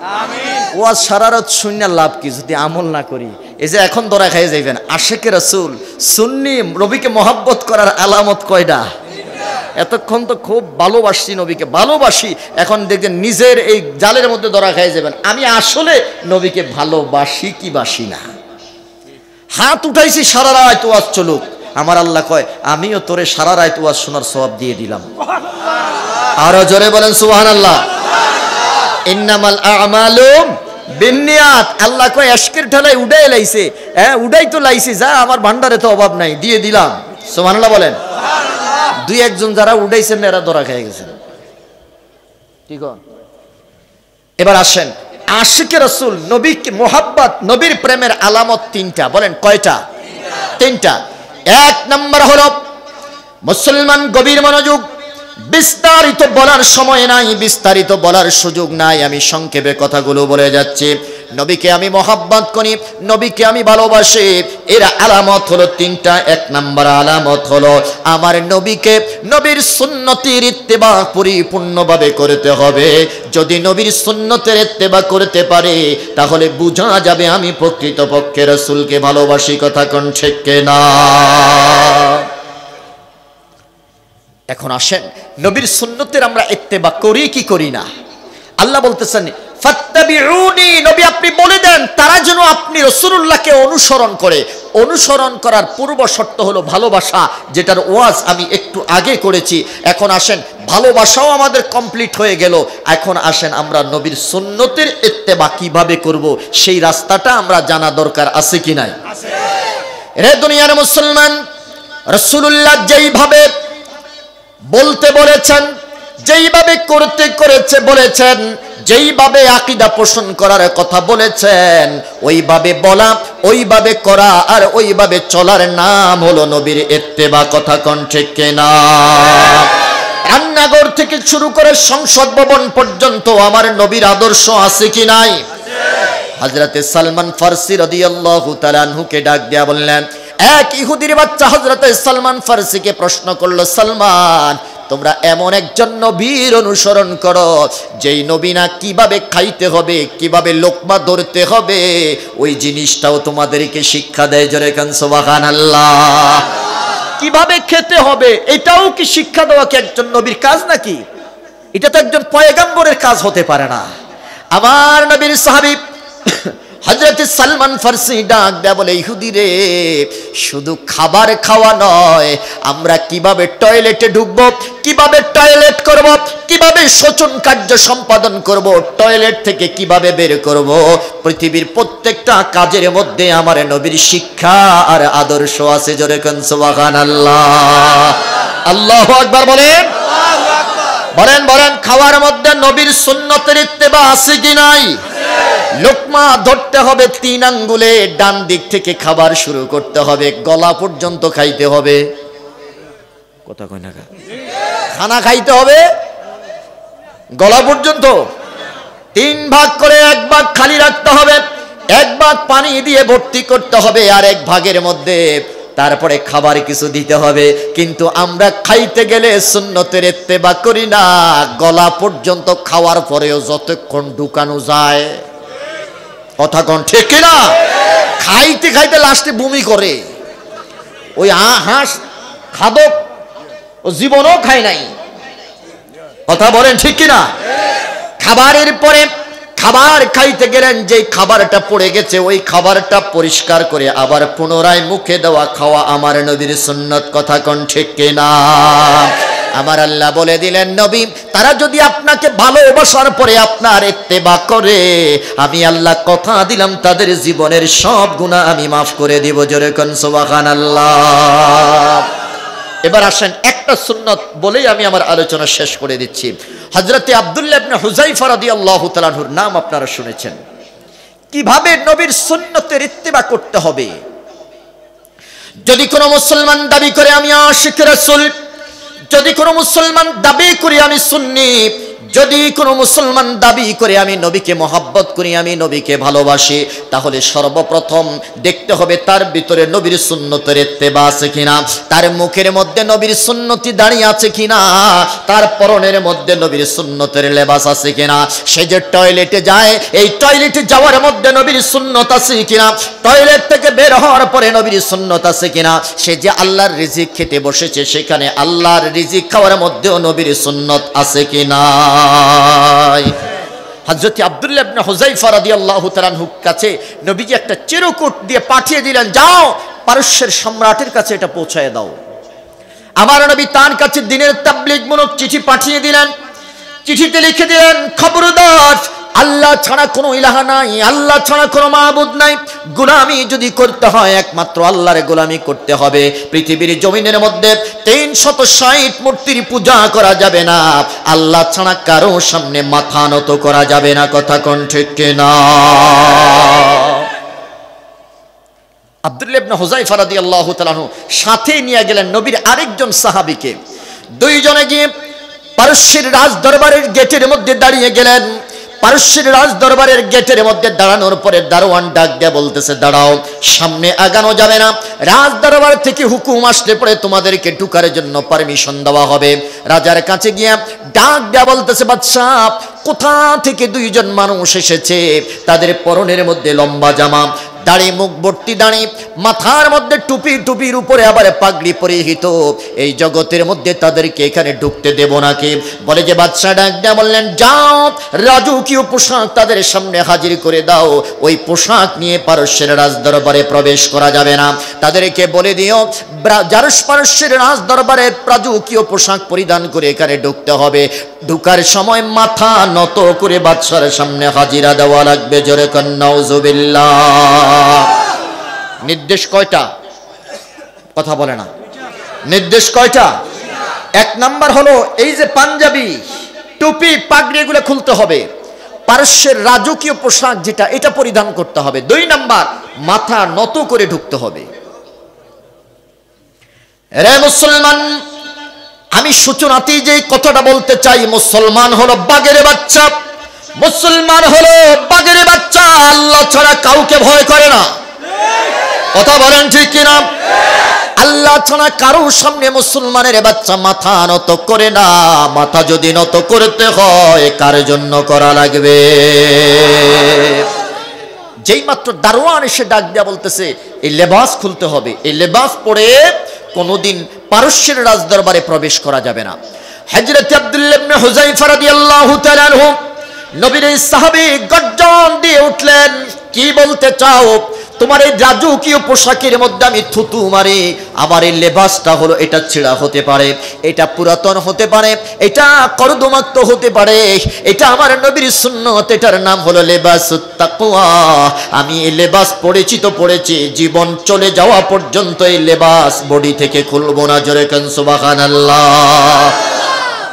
A: ওয়াজ সারা রাত শূন্য লাভ কি যদি আমল না করি? এই যে এখন ধরা খাই যাইবেন, আশিকে রাসূল সুন্নি নবীকে মহব্বত করার আলামত কয়টা? এতক্ষণ তো খুব ভালোবাসি নবীকে, ভালোবাসি, এখন দেখবেন নিজের এই জালের মধ্যে ধরা খাই যাবেন, আমি আসলে নবীকে ভালোবাসি কি বাসি না। হাত উঠাইছি সারা রাত ওয়াজ চলুক, আমার আল্লাহ কয় আমিও তোরে সারা রাত ওয়াজ শোনার সওয়াব দিয়ে দিলাম। আরো জোরে বলেন সুবহানাল্লাহ। ইন্নামাল আ'মালু বিন্নিয়াত। আল্লাহ কয় আশকের ঠেলায় উড়াই লাইছে, হ্যাঁ উড়াই তো লাইছে, যা আমার ভান্ডারে তো অভাব নাই, দিয়ে দিলাম। সুবহানাল্লাহ বলেন। দুই একজন যারা উড়াইছেন এরা ধরা খেয়ে গেছেন, ঠিক আছে? এবার আসেন, আশিকে রাসূল নবীকে মোহাব্বত, নবীর প্রেমের আলামত 3টা। বলেন কয়টা? 3টা। 1 নম্বর হলো মুসলমান গভীর মনোযোগ, বিস্তারিত বলার সময় নাই, বিস্তারিত বলার সুযোগ নাই, আমি সংক্ষেপে কথাগুলো বলে যাচ্ছি। নবীকে আমি মহব্বত করি, নবীকে আমি ভালোবাসি, এর আলামত হলো 3টা। 1 নম্বর আলামত হলো আমার নবীকে, নবীর সুন্নতের ইত্তেবা পরিপূর্ণভাবে করতে হবে। যদি নবীর সুন্নতের ইত্তেবা করতে পারে তাহলে বোঝা যাবে আমি প্রকৃতপক্ষে রাসূলকে ভালোবাসি। কথা কোন ঠিক কিনা? এখন আসেন, নবীর সুন্নতের আমরা ইত্তেবা করি কি করি না? আল্লাহ বলতেছেন ফাত্তাবিউনি, নবী আপনি বলে দেন তারা যেন আপনি রাসূলুল্লাহকে অনুসরণ করে। অনুসরণ করার পূর্ব শর্ত হলো ভালোবাসা, যেটার ওয়াজ আমি একটু আগে করেছি। এখন আসেন, ভালোবাসাও আমাদের কমপ্লিট হয়ে গেল, এখন আসেন আমরা নবীর সুন্নতের ইত্তেবা কিভাবে করব সেই রাস্তাটা আমরা জানা দরকার আছে কি নাই? আছে। রে দুনিয়ার মুসলমান, রাসূলুল্লাহ যেইভাবে বলতে বলেছেন, যেইভাবে করতে করেছে বলেছেন, যেইভাবে আকীদা পোষণ করার কথা বলেছেন, ওইভাবে বলা, ওইভাবে করা আর ওইভাবে চলার নাম হলো নবীর ইত্তেবা। কথা কোন ঠিক কিনা? রান্নাঘর থেকে শুরু করে সংসদ ভবন পর্যন্ত আমার নবীর আদর্শ আছে কি নাই? হযরতে সালমান ফারসি রাদিয়াল্লাহু তাআলা আনহুকে ডাক দিয়া বললেন, এক ইহুদির বাচ্চা হযরতে সালমান ফারসিকে প্রশ্ন করলো, সালমান তোমরা এমন একজন নবীর অনুসরণ করো যেই নবী না কিভাবে খাইতে হবে, কিভাবে লোকমা ধরতে হবে, ওই জিনিসটাও তোমাদেরকে শিক্ষা দেয়। জোরে কান সুবহানাল্লাহ। কিভাবে খেতে হবে এটাও কি শিক্ষা দেওয়া কি একজন নবীর কাজ নাকি? এটা তো একজন পয়গম্বরের কাজ হতে পারে না। আমার নবীর সাহাবী হযরত সালমান ফারসি ডাক দেয়া বলে, ইহুদি রে, শুধু খাবার খাওয়া নয়, আমরা কিভাবে টয়লেটে ঢুকবো, কিভাবে টয়লেট করব, কিভাবে শোচন কার্য সম্পাদন করব, টয়লেট থেকে কিভাবে বের করব, পৃথিবীর প্রত্যেকটা কাজের মধ্যে আমার নবীর শিক্ষা আর আদর্শ আছে। জোরে কোন সুবহানাল্লাহ। আল্লাহু আকবার বলেন, বলেন বলেন। খাওয়ার মধ্যে নবীর সুন্নতের ইত্তেবা আছে কি নাই? লোকমা ধরতে হবে 3 আঙ্গুলে, ডান দিক থেকে খাবার শুরু করতে হবে, গলা পর্যন্ত খাইতে হবে। কথা কয় না? খানা খাইতে হবে গলা পর্যন্ত, 3 ভাগ করে 1 ভাগ খালি রাখতে হবে, 1 ভাগ পানি দিয়ে ভর্তি করতে হবে, আর 1 ভাগের মধ্যে তারপরে খাবার কিছু দিতে হবে। কিন্তু আমরা খাইতে গেলে সুন্নতের ইত্তেবা করি না, গলা পর্যন্ত খাওয়ার পরেও যতক্ষণ ঢুকানো যায়। কথা কোন ঠিক কিনা? খাইতে খাইতে লাস্টে বমি করে। ওই হাঁস খাদক ও জীবনও খায় নাই। কথা বলেন ঠিক কিনা? খাবারের পরে খাবার খাইতে গেলেন, যেই খাবারটা পড়ে গেছে ওই খাবারটা পরিষ্কার করে আবার পুনরায় মুখে দেওয়া খাওয়া আমার নবীর সুন্নত। কথা কোন ঠিক কিনা? আমার আল্লাহ বলে দিলেন, নবী তারা যদি আপনাকে ভালোবাসার পরে আপনার ইত্তেবা করে, আমি আল্লাহ কথা দিলাম তাদের জীবনের সব গুনাহ আমি মাফ করে দিব। জোরে কোন সুবহানাল্লাহ। এবার আসেন, একটা সুন্নত বলেই আমি আমার আলোচনা শেষ করে দিচ্ছি। হযরতে আব্দুল্লাহ ইবনে হুযায়ফা রাদিয়াল্লাহু তাআলা আনহুর নাম আপনারা শুনেছেন। কিভাবে নবীর সুন্নতের ইত্তেবা করতে হবে। যদি কোনো মুসলমান দাবি করে আমি আশিক রাসূল, যদি কোনো মুসলমান দাবি করি আমি সুন্নি, যদি কোনো মুসলমান দাবি করে আমি নবীকে মহব্বত করি, আমি নবীকে ভালোবাসি, তাহলে সর্বপ্রথম দেখতে হবে তার ভিতরে নবীর সুন্নতের ইত্তেবা আছে কিনা, তার মুখের মধ্যে নবীর সুন্নতি দাঁড়িয়ে আছে কিনা, তার পরনের মধ্যে নবীর সুন্নতের লেবাস আছে কিনা, সে যে টয়লেটে যায় এই টয়লেটে যাওয়ার মধ্যে নবীর সুন্নত আছে কিনা, টয়লেট থেকে বের হওয়ার পরে নবীর সুন্নত আছে কিনা, সে যে আল্লাহর রিজিক খেতে বসেছে সেখানে আল্লাহর রিজিক খাওয়ার মধ্যেও নবীর সুন্নত আছে কিনা। হযরত আব্দুল্লাহ ইবনে হুযায়ফা রাদিয়াল্লাহু তাআলা আনহুর কাছে নবীজি একটা চিরকুট দিয়ে পাঠিয়ে দিলেন, যাও পারস্যের সম্রাটের কাছে এটা পৌঁছায় দাও। আমার নবী তার কাছে দ্বীনের তাবলীগমূলক চিঠি পাঠিয়ে দিলেন। চিঠিতে লিখে দিলেন, খবরদার, আল্লাহ ছাড়া কোনো ইলাহা নাই, আল্লাহ ছাড়া কোনো মাবুদ নাই, গোলামি যদি করতে হয় একমাত্র আল্লাহর গোলামি করতে হবে। পৃথিবীর জমিনের মধ্যে 360 মূর্তির পূজা করা যাবে না, আল্লাহ ছাড়া কারো সামনে মাথা নত করা যাবে না। কথা কোন ঠিক কিনা? আব্দুল্লাহ ইবনে হুযায়ফা রাদিয়াল্লাহু তাআলা আনহু সাথে নিয়ে গেলেন নবীর আরেকজন সাহাবীকে। দুইজনে গিয়ে পারস্যের রাজ দরবারের গেটের মধ্যে দাঁড়িয়ে গেলেন। পারস্যের রাজ দরবারের গেটের মধ্যে দাঁড়ানোর পরে দারোয়ান ডাক দিয়ে বলতেছে, দাঁড়াও, সামনে আগানো যাবে না, রাজ দরবার থেকে হুকুম আসলে পরে তোমাদেরকে ঢুকার জন্য পারমিশন দেওয়া হবে। রাজার কাছে গিয়ে ডাক দেয়া বলতেছে, বাদশাহ, কোথা থেকে দুইজন মানুষ এসেছে, তাদের পরনের মধ্যে লম্বা জামা, দাড়ি, মুখ ভর্তি দাড়ি, মাথার মধ্যে টুপি, টুপির উপরে আবার পাগড়ি পরিহিত, এই জগতের মধ্যে তাদেরকে এখানে ঢুকতে দেব নাকি? বলে যে বাদশাহ ডাক দেয়া বললেন, যাও রাজকীয় পোশাক তাদের সামনে হাজির করে দাও, ওই পোশাক নিয়ে পারস্যের রাজ দরবারে প্রবেশ করা যাবে না। তাদেরকে বলে দিও পারস্যের রাজ দরবারে রাজকীয় পোশাক পরিধান করে এখানে ঢুকতে হবে, ঢুকার সময় মাথা নত করে বাদশার সামনে হাজিরা দেওয়া লাগবে। জোরে কান নাউজুবিল্লাহ। নির্দেশ কয়টা? কথা বলে না। নির্দেশ কয়টা? এক নাম্বার হলো এই যে পাঞ্জাবি, টুপি, পাগড়ি এগুলো খুলতে হবে, পারস্যের রাজকীয় পোশাক যেটা এটা পরিধান করতে হবে। 2 নাম্বার, মাথা নত করে ঢুকতে হবে। রে মুসলমান, আমি সূচনাতেই যে কথাটা বলতে চাই, মুসলমান হলো বাঘের বাচ্চা, মুসলমান হলো বাঘের বাচ্চা, আল্লাহ ছাড়া কাউকে ভয় করে না। কথা বলেন ঠিক কিনা? আল্লাহ ছাড়া কারোর সামনে মুসলমানের বাচ্চা মাথা নত করে না। মাথা যদি নত করতে হয় কার জন্য করা লাগবে? যেই মাত্র দারোয়ান এসে ডাক দেয়া বলতেছে, এই লেবাস খুলতে হবে, এই লেবাস পরে কোনোদিন পারস্যের রাজ দরবারে প্রবেশ করা যাবে না। হযরত আব্দুল্লাহ ইবনে হুযায়ফা রাদিয়াল্লাহু তাআলা আনহু নবীর সাহাবী গর্জন দিয়ে উঠলেন, কি বলতে চাও? তোমার এই রাজকীয় পোশাকের মধ্যে আমি থুতু মারি, আমার এই লেবাসটা হলো এটা ছেঁড়া হতে পারে, এটা পুরাতন হতে পারে, এটা কর্দমাক্ত হতে পারে, এটা আমার নবীর সুন্নত, এটার নাম হলো লেবাসুত তাকওয়া। আমি এই লেবাস পড়েছি তো পড়েছি, জীবন চলে যাওয়া পর্যন্ত এই লেবাস বডি থেকে খুলবো না। জোরে কান সুবহানাল্লাহ।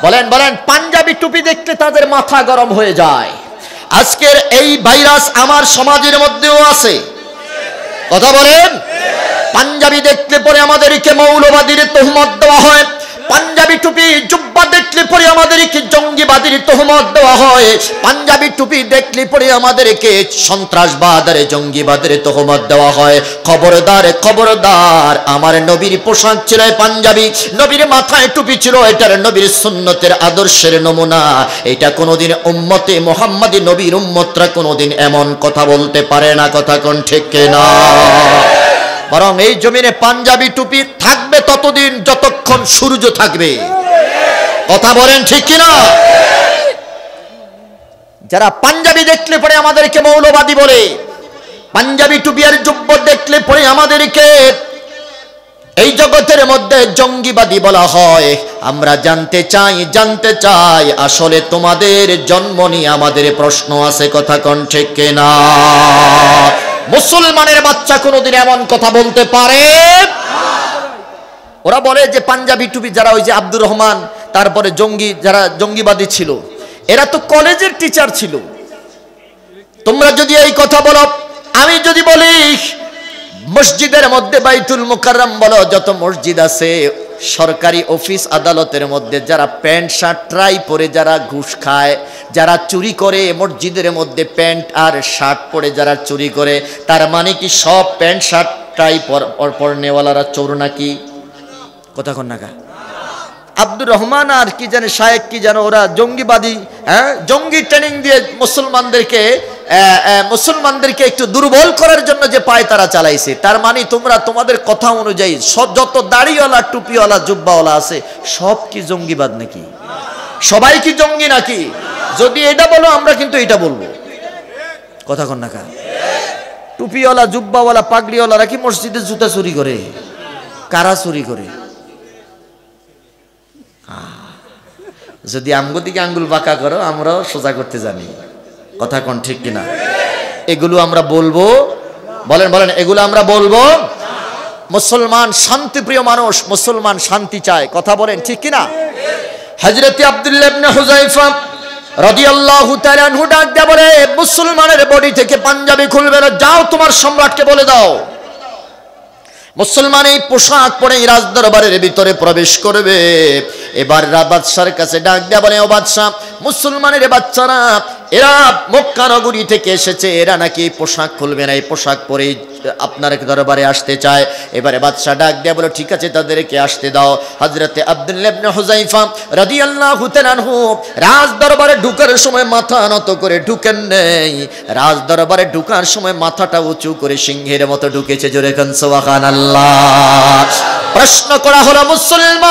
A: বলেন বলেন। পাঞ্জাবি টুপি দেখলে তাদের মাথা গরম হয়ে যায়। আজকের এই ভাইরাস আমার সমাজের মধ্যেও আছে। কথা বলেন। পাঞ্জাবি দেখলে পরে আমাদেরকে মৌলবাদীর তহমত দেওয়া হয়, পাঞ্জাবি টুপি জুব্বা দেখলে পরে আমাদেরকে জঙ্গিবাদীর তহমত দেওয়া হয়, পাঞ্জাবি টুপি দেখলে পরে আমাদেরকে সন্ত্রাসবাদের জঙ্গিবাদের তহমত দেওয়া হয়। খবরদার খবরদার, আমার নবীর পোশাক ছিল পাঞ্জাবি, নবীর মাথায় টুপি ছিল, এটার নবীর সুন্নতের আদর্শের নমুনা। এটা কোনোদিন উম্মতে মুহাম্মাদি নবীর উম্মতরা কোনোদিন এমন কথা বলতে পারে না। কথা কোন ঠিক কিনা? বরং এই জমিনে পাঞ্জাবি টুপি থাকবে ততদিন যতক্ষণ সূর্য থাকবে। কথা বলেন ঠিক কিনা? যারা পাঞ্জাবি দেখলে পরে আমাদেরকে মৌলবাদী বলে, পাঞ্জাবি টুপি আর জুব্বা দেখলে পরে আমাদেরকে এই জগতের মধ্যে জঙ্গিবাদী বলা হয়, আমরা জানতে চাই আসলে তোমাদের জন্ম নিয়ে আমাদের প্রশ্ন আছে। কথা কোন ঠিক কিনা? মুসলমানের বাচ্চা কোনোদিন এমন কথা বলতে পারে? ওরা বলে যে পাঞ্জাবি টুপি যারা, ওই যে আব্দুর রহমান, তারপরে যারা জঙ্গিবাদী ছিল, এরা তো কলেজের টিচার ছিল। তোমরা যদি এই কথা বলো, আমি যদি বলি মসজিদের মধ্যে বাইতুল মুকাররম বলো, যত মসজিদ আছে সরকারি অফিস আদালতের মধ্যে যারা প্যান্ট শার্ট ট্রাই পরে যারা ঘুষ খায়, যারা চুরি করে, মসজিদের মধ্যে প্যান্ট আর শার্ট পরে যারা চুরি করে, তার মানে কি সব প্যান্ট শার্ট ট্রাই পরনেওয়ালারা চোর নাকি? কথা কন নাকা? আব্দুর রহমান আর কি জানে শায়েক কি জানো, ওরা জঙ্গিবাদী, জঙ্গি ট্রেনিং দিয়ে মুসলমানদেরকে একটু দুর্বল করার জন্য যে পায় তারা চালাইছে। তার মানে তোমরা তোমাদের কথা অনুযায়ী যত দাড়িওয়ালা টুপিওয়ালা জুব্বাওয়ালা আছে সব কি জঙ্গিবাদ নাকি? সবাই কি জঙ্গি নাকি? যদি এটা বলো আমরা কিন্তু এটা বলবো। কথা কন নাকা? টুপিওয়ালা জুব্বাওয়ালা পাগড়িওয়ালারা কি মসজিদে জুতা চুরি করে? কারা চুরি করে? যদি আমগো দিকে আঙ্গুল বাঁকা করো আমরাও সোজা করতে জানি। কথা কোন ঠিক কিনা? এগুলো আমরা বলবো? বলেন বলেন, এগুলো আমরা বলবো? মুসলমান শান্তিপ্রিয় মানুষ, মুসলমান শান্তি চায়। কথা বলেন ঠিক কিনা? হযরত আব্দুল্লাহ ইবনে হুযায়ফা রাদিয়াল্লাহু তাআলা আনহু ডাক দিয়ে বলে, মুসলমানের বডি থেকে পাঞ্জাবি খুলবে না, যাও তোমার সম্রাটকে বলে দাও মুসলমান এই পোশাক পরে রাজদরবারের ভিতরে প্রবেশ করবে। এবার বাদশার কাছে ডাক দেয়া বলে, ও বাদশা, মুসলমানের বাচ্চারা এরা মক্কা নগরী থেকে এসেছে, এরা নাকি পোশাক খুলবে না, এই পোশাক পরে আপনার দরবারে আসতে চায়। এবারে বাদশা ডাক দেয়া বলে, ঠিক আছে তাদেরকে আসতে দাও। হযরতে আব্দুল্লাহ ইবনে হুযায়ফা রাদিয়াল্লাহু তাআলা আনহু রাজ দরবারে ঢুকার সময় মাথা নত করে ঢুকেন নেই, রাজ দরবারে ঢুকার সময় মাথাটা উঁচু করে সিংহের মতো ঢুকেছে। জোরে কান সুবহানাল্লাহ। প্রশ্ন করা হলো, মুসলমান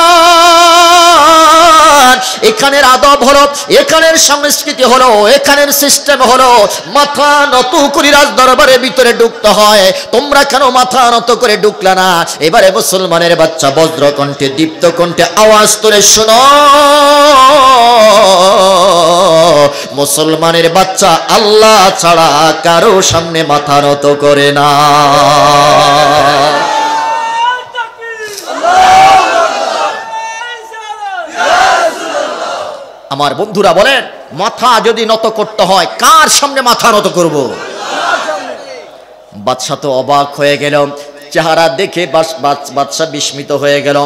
A: এখানের আদব হলো, এখানের সংস্কৃতি হলো, এখানের সিস্টেম হলো মাথা নত করে রাজ দরবারের ভিতরে ঢুকতে হয়, তোমরা কেন মাথা নত করে ঢুকলা না? এবারে মুসলমানের বাচ্চা বজ্র কণ্ঠে দীপ্ত কণ্ঠে আওয়াজ তুলে শোনো, মুসলমানের বাচ্চা আল্লাহ ছাড়া কারো সামনে মাথা নত করে না। আমার বন্ধুরা বলেন, মাথা যদি নত করতে হয় কার সামনে মাথা নত করব? বাদশা তো অবাক হয়ে গেল, চেহারা দেখে বাদশা বিস্মিত হয়ে গেল।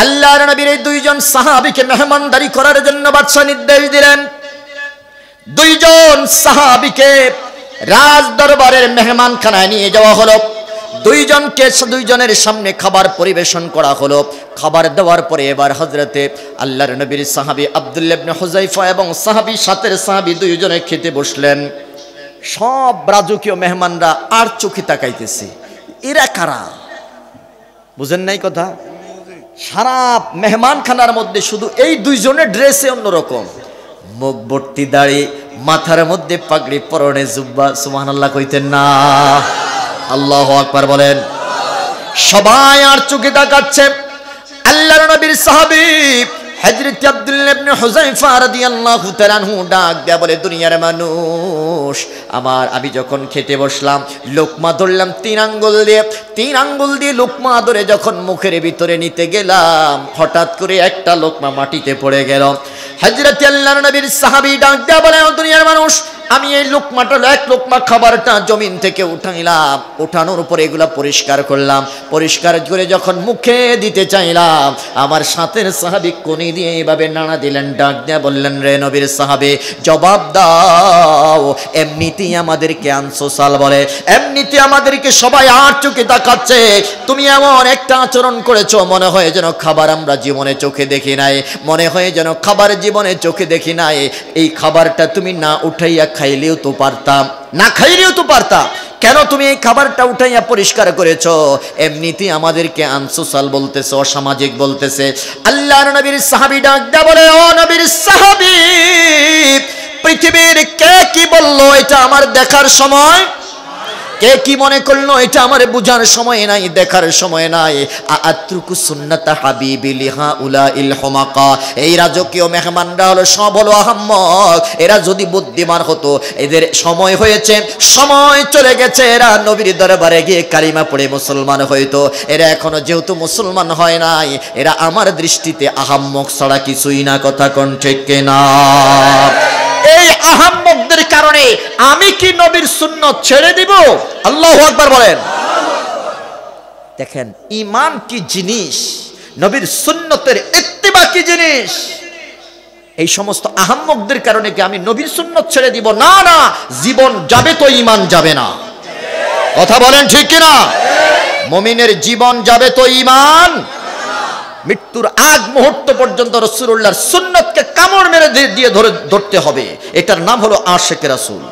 A: আল্লাহর নবীর এই দুইজন সাহাবীকে মেহমানদারি করার জন্য বাদশা নির্দেশ দিলেন। দুইজন সাহাবীকে রাজ দরবারের মেহমানখানায় নিয়ে যাওয়া হলো। দুইজনের সামনে খাবার পরিবেশন করা হলো। খাবার দেওয়ার পরে এবার হযরতে আল্লাহর নবীর সাহাবী আব্দুল্লাহ ইবনে হুযায়ফা এবং সাহাবী সাথের সাহাবী দুইজনে খেতে বসলেন। সব রাজকীয় মেহমানরা আর চোখে তাকাইতেছে, এরা কারা? বুঝেন নাই কথা? সারা মেহমানখানার মধ্যে শুধু এই দুইজনের ড্রেসে অন্যরকম, মুখ ভর্তি দাড়ি, মাথার মধ্যে পাগড়ি, পরনে জুব্বা। সুবহানাল্লাহ কইতেন না? আল্লাহু আকবার বলেন। সবাই আর চোখে তাকাচ্ছে। আল্লাহর নবীর সাহাবী হযরত আব্দুল্লাহ ইবনে হুযায়ফা রাদিয়াল্লাহু তাআলা আনহু ডাক দেয়া বলে, দুনিয়ার মানুষ আমার, আমি যখন খেতে বসলাম লোকমা ধরলাম তিন আঙ্গুল দিয়ে লোকমা ধরে যখন মুখের ভিতরে নিতে গেলাম হঠাৎ করে একটা লোকমা মাটিতে পড়ে গেল। হযরত আল্লাহর নবীর সাহাবী ডাক দেয়া বলে, দুনিয়ার মানুষ আমি এই লোকমাটা এক লোকমা খাবারটা জমিন থেকে উঠাইলাম, উঠানোর উপরে এগুলা পরিষ্কার করলাম, পরিষ্কার করে যখন মুখে দিতে চাইলাম আমার সাথের সাহাবী কোনি দিয়ে এইভাবে নাড়া দিলেন। ডাক দেয়া বললেন, রে নবীর সাহাবী জবাব দাও, এমনিতেই আমাদেরকে আনছো সাল বলে, এমনিতে আমাদেরকে সবাই আর চোখে তাকাচ্ছে, তুমি এমন একটা আচরণ করেছো মনে হয় যেন খাবার আমরা জীবনে চোখে দেখি নাই, মনে হয় যেন খাবার জীবনে চোখে দেখি নাই। এই খাবারটা তুমি না উঠাইয়া খাইলেও তো পারতাম, না খাইলেও তো পারতাম, কেন তুমি এই খাবারটা উঠাইয়া পরিষ্কার করেছো? এমনিতেই আমাদেরকে আনসোসাল বলতেছে, অসামাজিক বলতেছে। আল্লাহর নবীর সাহাবী ডাক দেয়া বলে, ও নবীর সাহাবী, পৃথিবীর কে কি বললো এটা আমার দেখার সময়, কে কি মনে করলো এটা আমার বুঝার সময় নাই, দেখার সময় নাই। আত্রুকু সুন্নাত হাবিবি লিহা উলাইল হুমাকা, এই রাজকীয় মেহমানরা হলো সব হলো আহাম্মক, এরা যদি বুদ্ধিমান হতো, এদের সময় হয়েছে, সময় চলে গেছে, এরা নবীর দরবারে গিয়ে কালিমা পড়ে মুসলমান হইতো, এরা এখনো যেহেতু মুসলমান হয় নাই, এরা আমার দৃষ্টিতে আহাম্মক ছাড়া কিছুই না। কথা কোন ঠিক কিনা? এই আহাম্মকদের কারণে আমি কি নবীর সুন্নাত ছেড়ে দিব? আল্লাহু আকবার বলেন। দেখেন ঈমান কি জিনিস, নবীর সুন্নতের ইত্তিবা কি জিনিস। এই সমস্ত আহাম্মকদের কারণে কি আমি নবীর সুন্নত ছেড়ে দিব? না না, জীবন যাবে তো ঈমান যাবে না। কথা বলেন ঠিক কিনা? মুমিনের জীবন যাবে তো ঈমান, মৃত্যুর আগ মুহূর্ত পর্যন্ত রাসূলুল্লাহর সুন্নতকে কামড় মেরে দিয়ে ধরতে হবে। এটার নাম হলো আশিক রাসূল।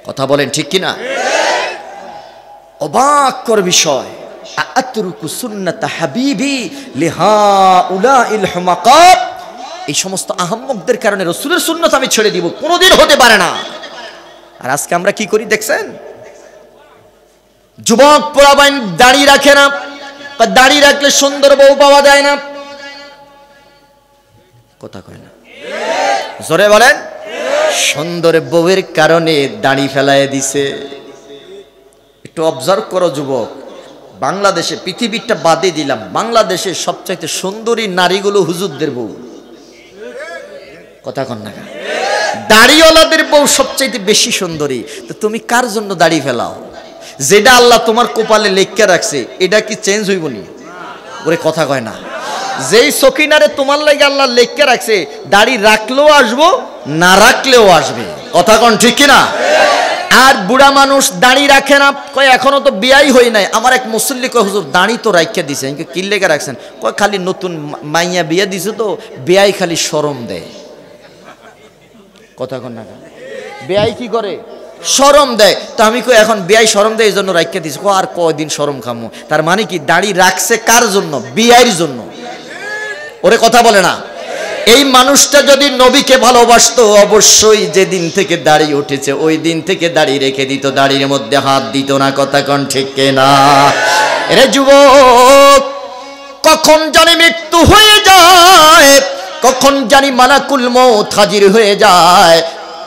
A: কথা বলেন ঠিক কিনা? অবাকর বিষয়, আতরুকু সুন্নাত হাবিবি লিহাউলাইল হুমাকাত, এই সমস্ত আহাম্মকদের কারণে রাসূলের সুন্নাত আমি ছেড়ে দিব, কোনোদিন হতে পারে না। আর আজকে আমরা কি করি দেখছেন? যুবক পোলাপাইন দাড়ি রাখে না, দাড়ি রাখলে সুন্দর বউ পাওয়া যায় না। কথা কয় না, জোরে বলেন। সুন্দর বউয়ের কারণে দাড়ি ফেলায় দিছে। একটু অবজার্ভ করো যুবক, বাংলাদেশে, পৃথিবীটা বাদে দিলাম, বাংলাদেশের সবচাইতে সুন্দরী নারীগুলো হুজুরদের বউ। কথা কন না, দাড়িওয়ালাদের বউ সবচাইতে বেশি সুন্দরী। তো তুমি কার জন্য দাড়ি ফেলাও? যেটা আল্লাহ তোমার কপালে লেখা রাখছে এটা কি চেঞ্জ হইব নি? ওরে কথা কয় না। যেই সকিনারে তোমার লাগে আল্লাহ লেখা রাখছে, দাড়ি রাখলেও আসবো, না রাখলেও আসবে। কথা কন ঠিক কিনা? আর বুড়া মানুষ দাড়ি রাখে না, কয় এখনো তো বিয়াই হই নাই। আমার এক মুসল্লি কয় হুজুর দাড়ি তো রাখিয়া দিছে। কি লেখা রাখছেন? কয় খালি নতুন মাইয়া বিয়া দিছে তো বিয়াই খালি শরম দেয়। কথা কন না, বিয়াই কি করে? শরম দেয়। তো আমি কই এখন বিয়াই শরম দেয় এই জন্য রাখিয়া দিছে। আর কয়দিন শরম খামু? তার মানে কি দাড়ি রাখছে কার জন্য? বিয়াইর জন্য। ওরে কথা বলে না। এই মানুষটা যদি নবীকে ভালোবাসতো, অবশ্যই যেদিন থেকে দাড়ি উঠেছে ওই দিন থেকে দাড়ি রেখে দিত, দাড়ির মধ্যে হাত দিত না। কথা কন ঠিক না? এরে যুবক, কখন জানি মৃত্যু হয়ে যায়, কখন জানি মালাকুল মউত হাজির হয়ে যায়।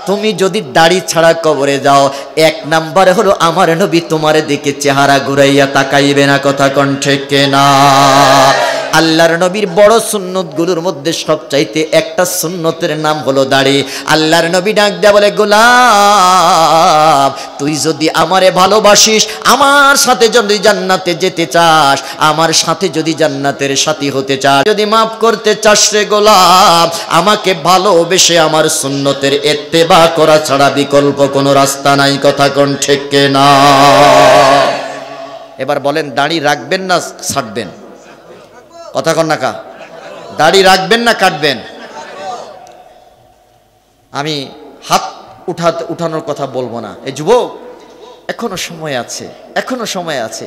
A: তুমি যদি দাড়ি ছাড়া কবরে যাও, এক নাম্বারে হলো আমার নবী তোমার দিকে চেহারা ঘুরাইয়া তাকাইবে না। কথা কন ঠিক না? আল্লাহর নবীর বড় সুন্নতগুলোর মধ্যে সবচাইতে একটা সুন্নতের নাম হলো দাড়ি। আল্লাহর নবী ডাক দেয়া বলে, গোলাম তুই যদি আমারে ভালোবাসিস, আমার সাথে যদি জান্নাতে যেতে চাস, আমার সাথে যদি জান্নাতের সাথী হতে চাস, যদি মাফ করতে চাস রে গোলাম, আমাকে ভালোবেসে আমার সুন্নতের ইত্তেবা করা ছাড়া বিকল্প কোনো রাস্তা নাই। কথা কোন ঠিক না? এবার বলেন, দাড়ি রাখবেন না ছাড়বেন? কথা কন না কা, দাড়ি রাখবেন না কাটবেন? আমি হাত উঠানোর কথা বলবো না। এই যুবক, এখনো সময় আছে, এখনো সময় আছে।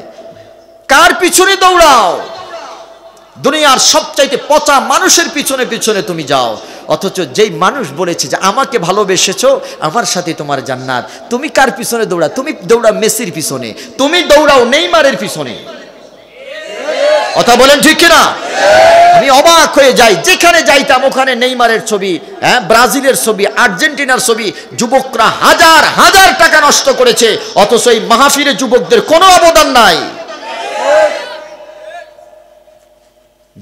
A: কার পিছনে দৌড়াও? দুনিয়ার সবচাইতে পচা মানুষের পিছনে পিছনে তুমি যাও, অথচ যেই মানুষ বলেছে যে আমাকে ভালোবেসেছো, আমার সাথে তোমার জান্নাত, তুমি কার পিছনে দৌড়া? তুমি দৌড়া মেসির পিছনে, তুমি দৌড়াও নেইমারের পিছনে। কথা বলেন ঠিক কিনা? আমি অবাক হয়ে যাই, যেখানে যাইতাম ওখানে নেইমারের ছবি, ব্রাজিলের ছবি, আর্জেন্টিনার ছবি। যুবকরা হাজার হাজার টাকা নষ্ট করেছে, অথচ এই মাহফিলে যুবকদের কোনো অবদান নাই।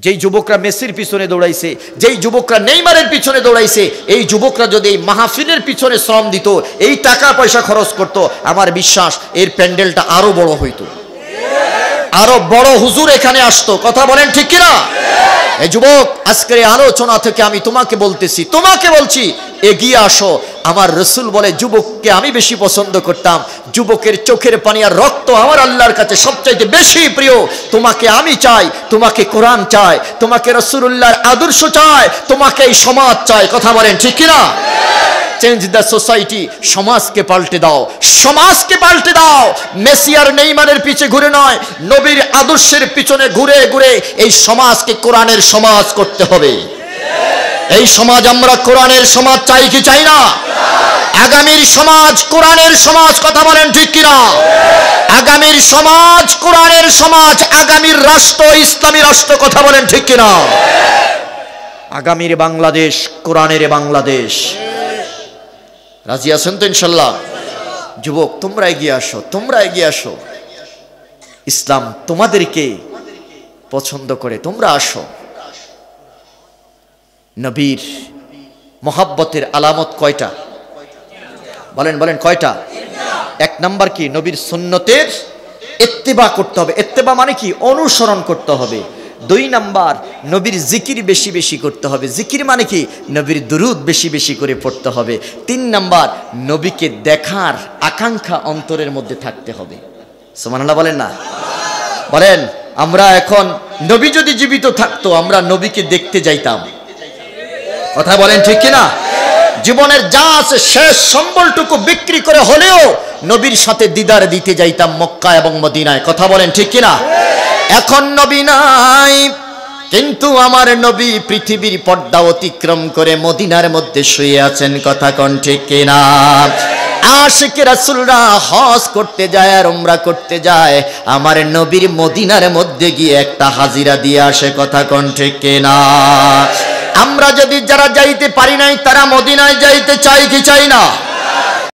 A: যেই যুবকরা মেসির পিছনে দৌড়াইছে, যেই যুবকরা নেইমারের পিছনে দৌড়াইছে, এই যুবকরা যদি এই মাহফিলের পিছনে শ্রম দিত, এই টাকা পয়সা খরচ করত, আমার বিশ্বাস এর প্যান্ডেলটা আরো বড় হইতো, আরো বড় হুজুর এখানে আসতো। কথা বলেন ঠিক কিনা? এই যুবক, আজকের আলোচনা থেকে আমি তোমাকে বলতেছি, তোমাকে বলছি, এগিয়ে আসো। আমার রাসূল বলে, যুবককে আমি বেশি পছন্দ করতাম, যুবকের চোখের পানি আর রক্ত আমার আল্লাহর কাছে সবচাইতে বেশি প্রিয়। তোমাকে আমি চাই, তোমাকে কোরআন চাই, তোমাকে রাসূলুল্লাহর আদর্শ চাই, তোমাকে এই সমাজ চাই। কথা বলেন ঠিক কিনা? চেঞ্জ দ্য সোসাইটি, সমাজকে পাল্টে দাও, সমাজকে পাল্টে দাও। মেসি আর নেইমারের পিছে ঘুরে নয়, নবীর আদর্শের পিছনে ঘুরে ঘুরে এই সমাজকে কোরআনের সমাজ করতে হবে। এই সমাজ, আমরা কোরআনের সমাজ চাই কি চাই না? আগামীর সমাজ কোরআনের সমাজ। কথা বলেন ঠিক কিনা? আগামীর সমাজ কোরআনের সমাজ, আগামীর রাষ্ট্র ইসলামী রাষ্ট্র। কথা বলেন ঠিক কিনা? আগামীর বাংলাদেশ কোরআনের বাংলাদেশ। রাজি আছেন তো ইনশাল্লাহ? যুবক, তোমরা এগিয়ে আসো, তোমরা এগিয়ে আসো। ইসলাম তোমাদেরকে পছন্দ করে, তোমরা আসো। নবীর মোহাব্বতের আলামত কয়টা? বলেন বলেন, কয়টা? এক নাম্বার কি? নবীর সুন্নতের ইত্তেবা করতে হবে। ইত্তেবা মানে কি? অনুসরণ করতে হবে। 2 নাম্বার, নবীর জিকির বেশি বেশি করতে হবে। জিকির মানে কি? নবীর দুরূদ বেশি বেশি করে পড়তে হবে। 3 নাম্বার, নবীকে দেখার আকাঙ্ক্ষা অন্তরের মধ্যে থাকতে হবে। সুবহানাল্লাহ বলেন না? বলেন, আমরা এখন নবী যদি জীবিত থাকতো আমরা নবীকে দেখতে যাইতাম। কথা বলেন ঠিক কিনা? জীবনের যা আছে শেষ সম্বলটুকু বিক্রি করে হলেও নবীর সাথে দিদার দিতে যাইতাম মক্কা এবং মদিনায়। কথা বলেন ঠিক কিনা? এখন নবী নাই, কিন্তু আমার নবী পৃথিবীর পর্দা অতিক্রম করে মদিনার মধ্যে শুয়ে আছেন। কথা কোন ঠিক কিনা? আশিক রাসূলরা হজ করতে যায় আর উমরা করতে যায়, আমার নবীর মদিনার মধ্যে গিয়ে একটা হাজিরা দিয়ে আসে। কথা কোন ঠিক কিনা? আমরা যদি যারা যাইতে পারি নাই তারা মদিনায় যাইতে চাই কি চাই না?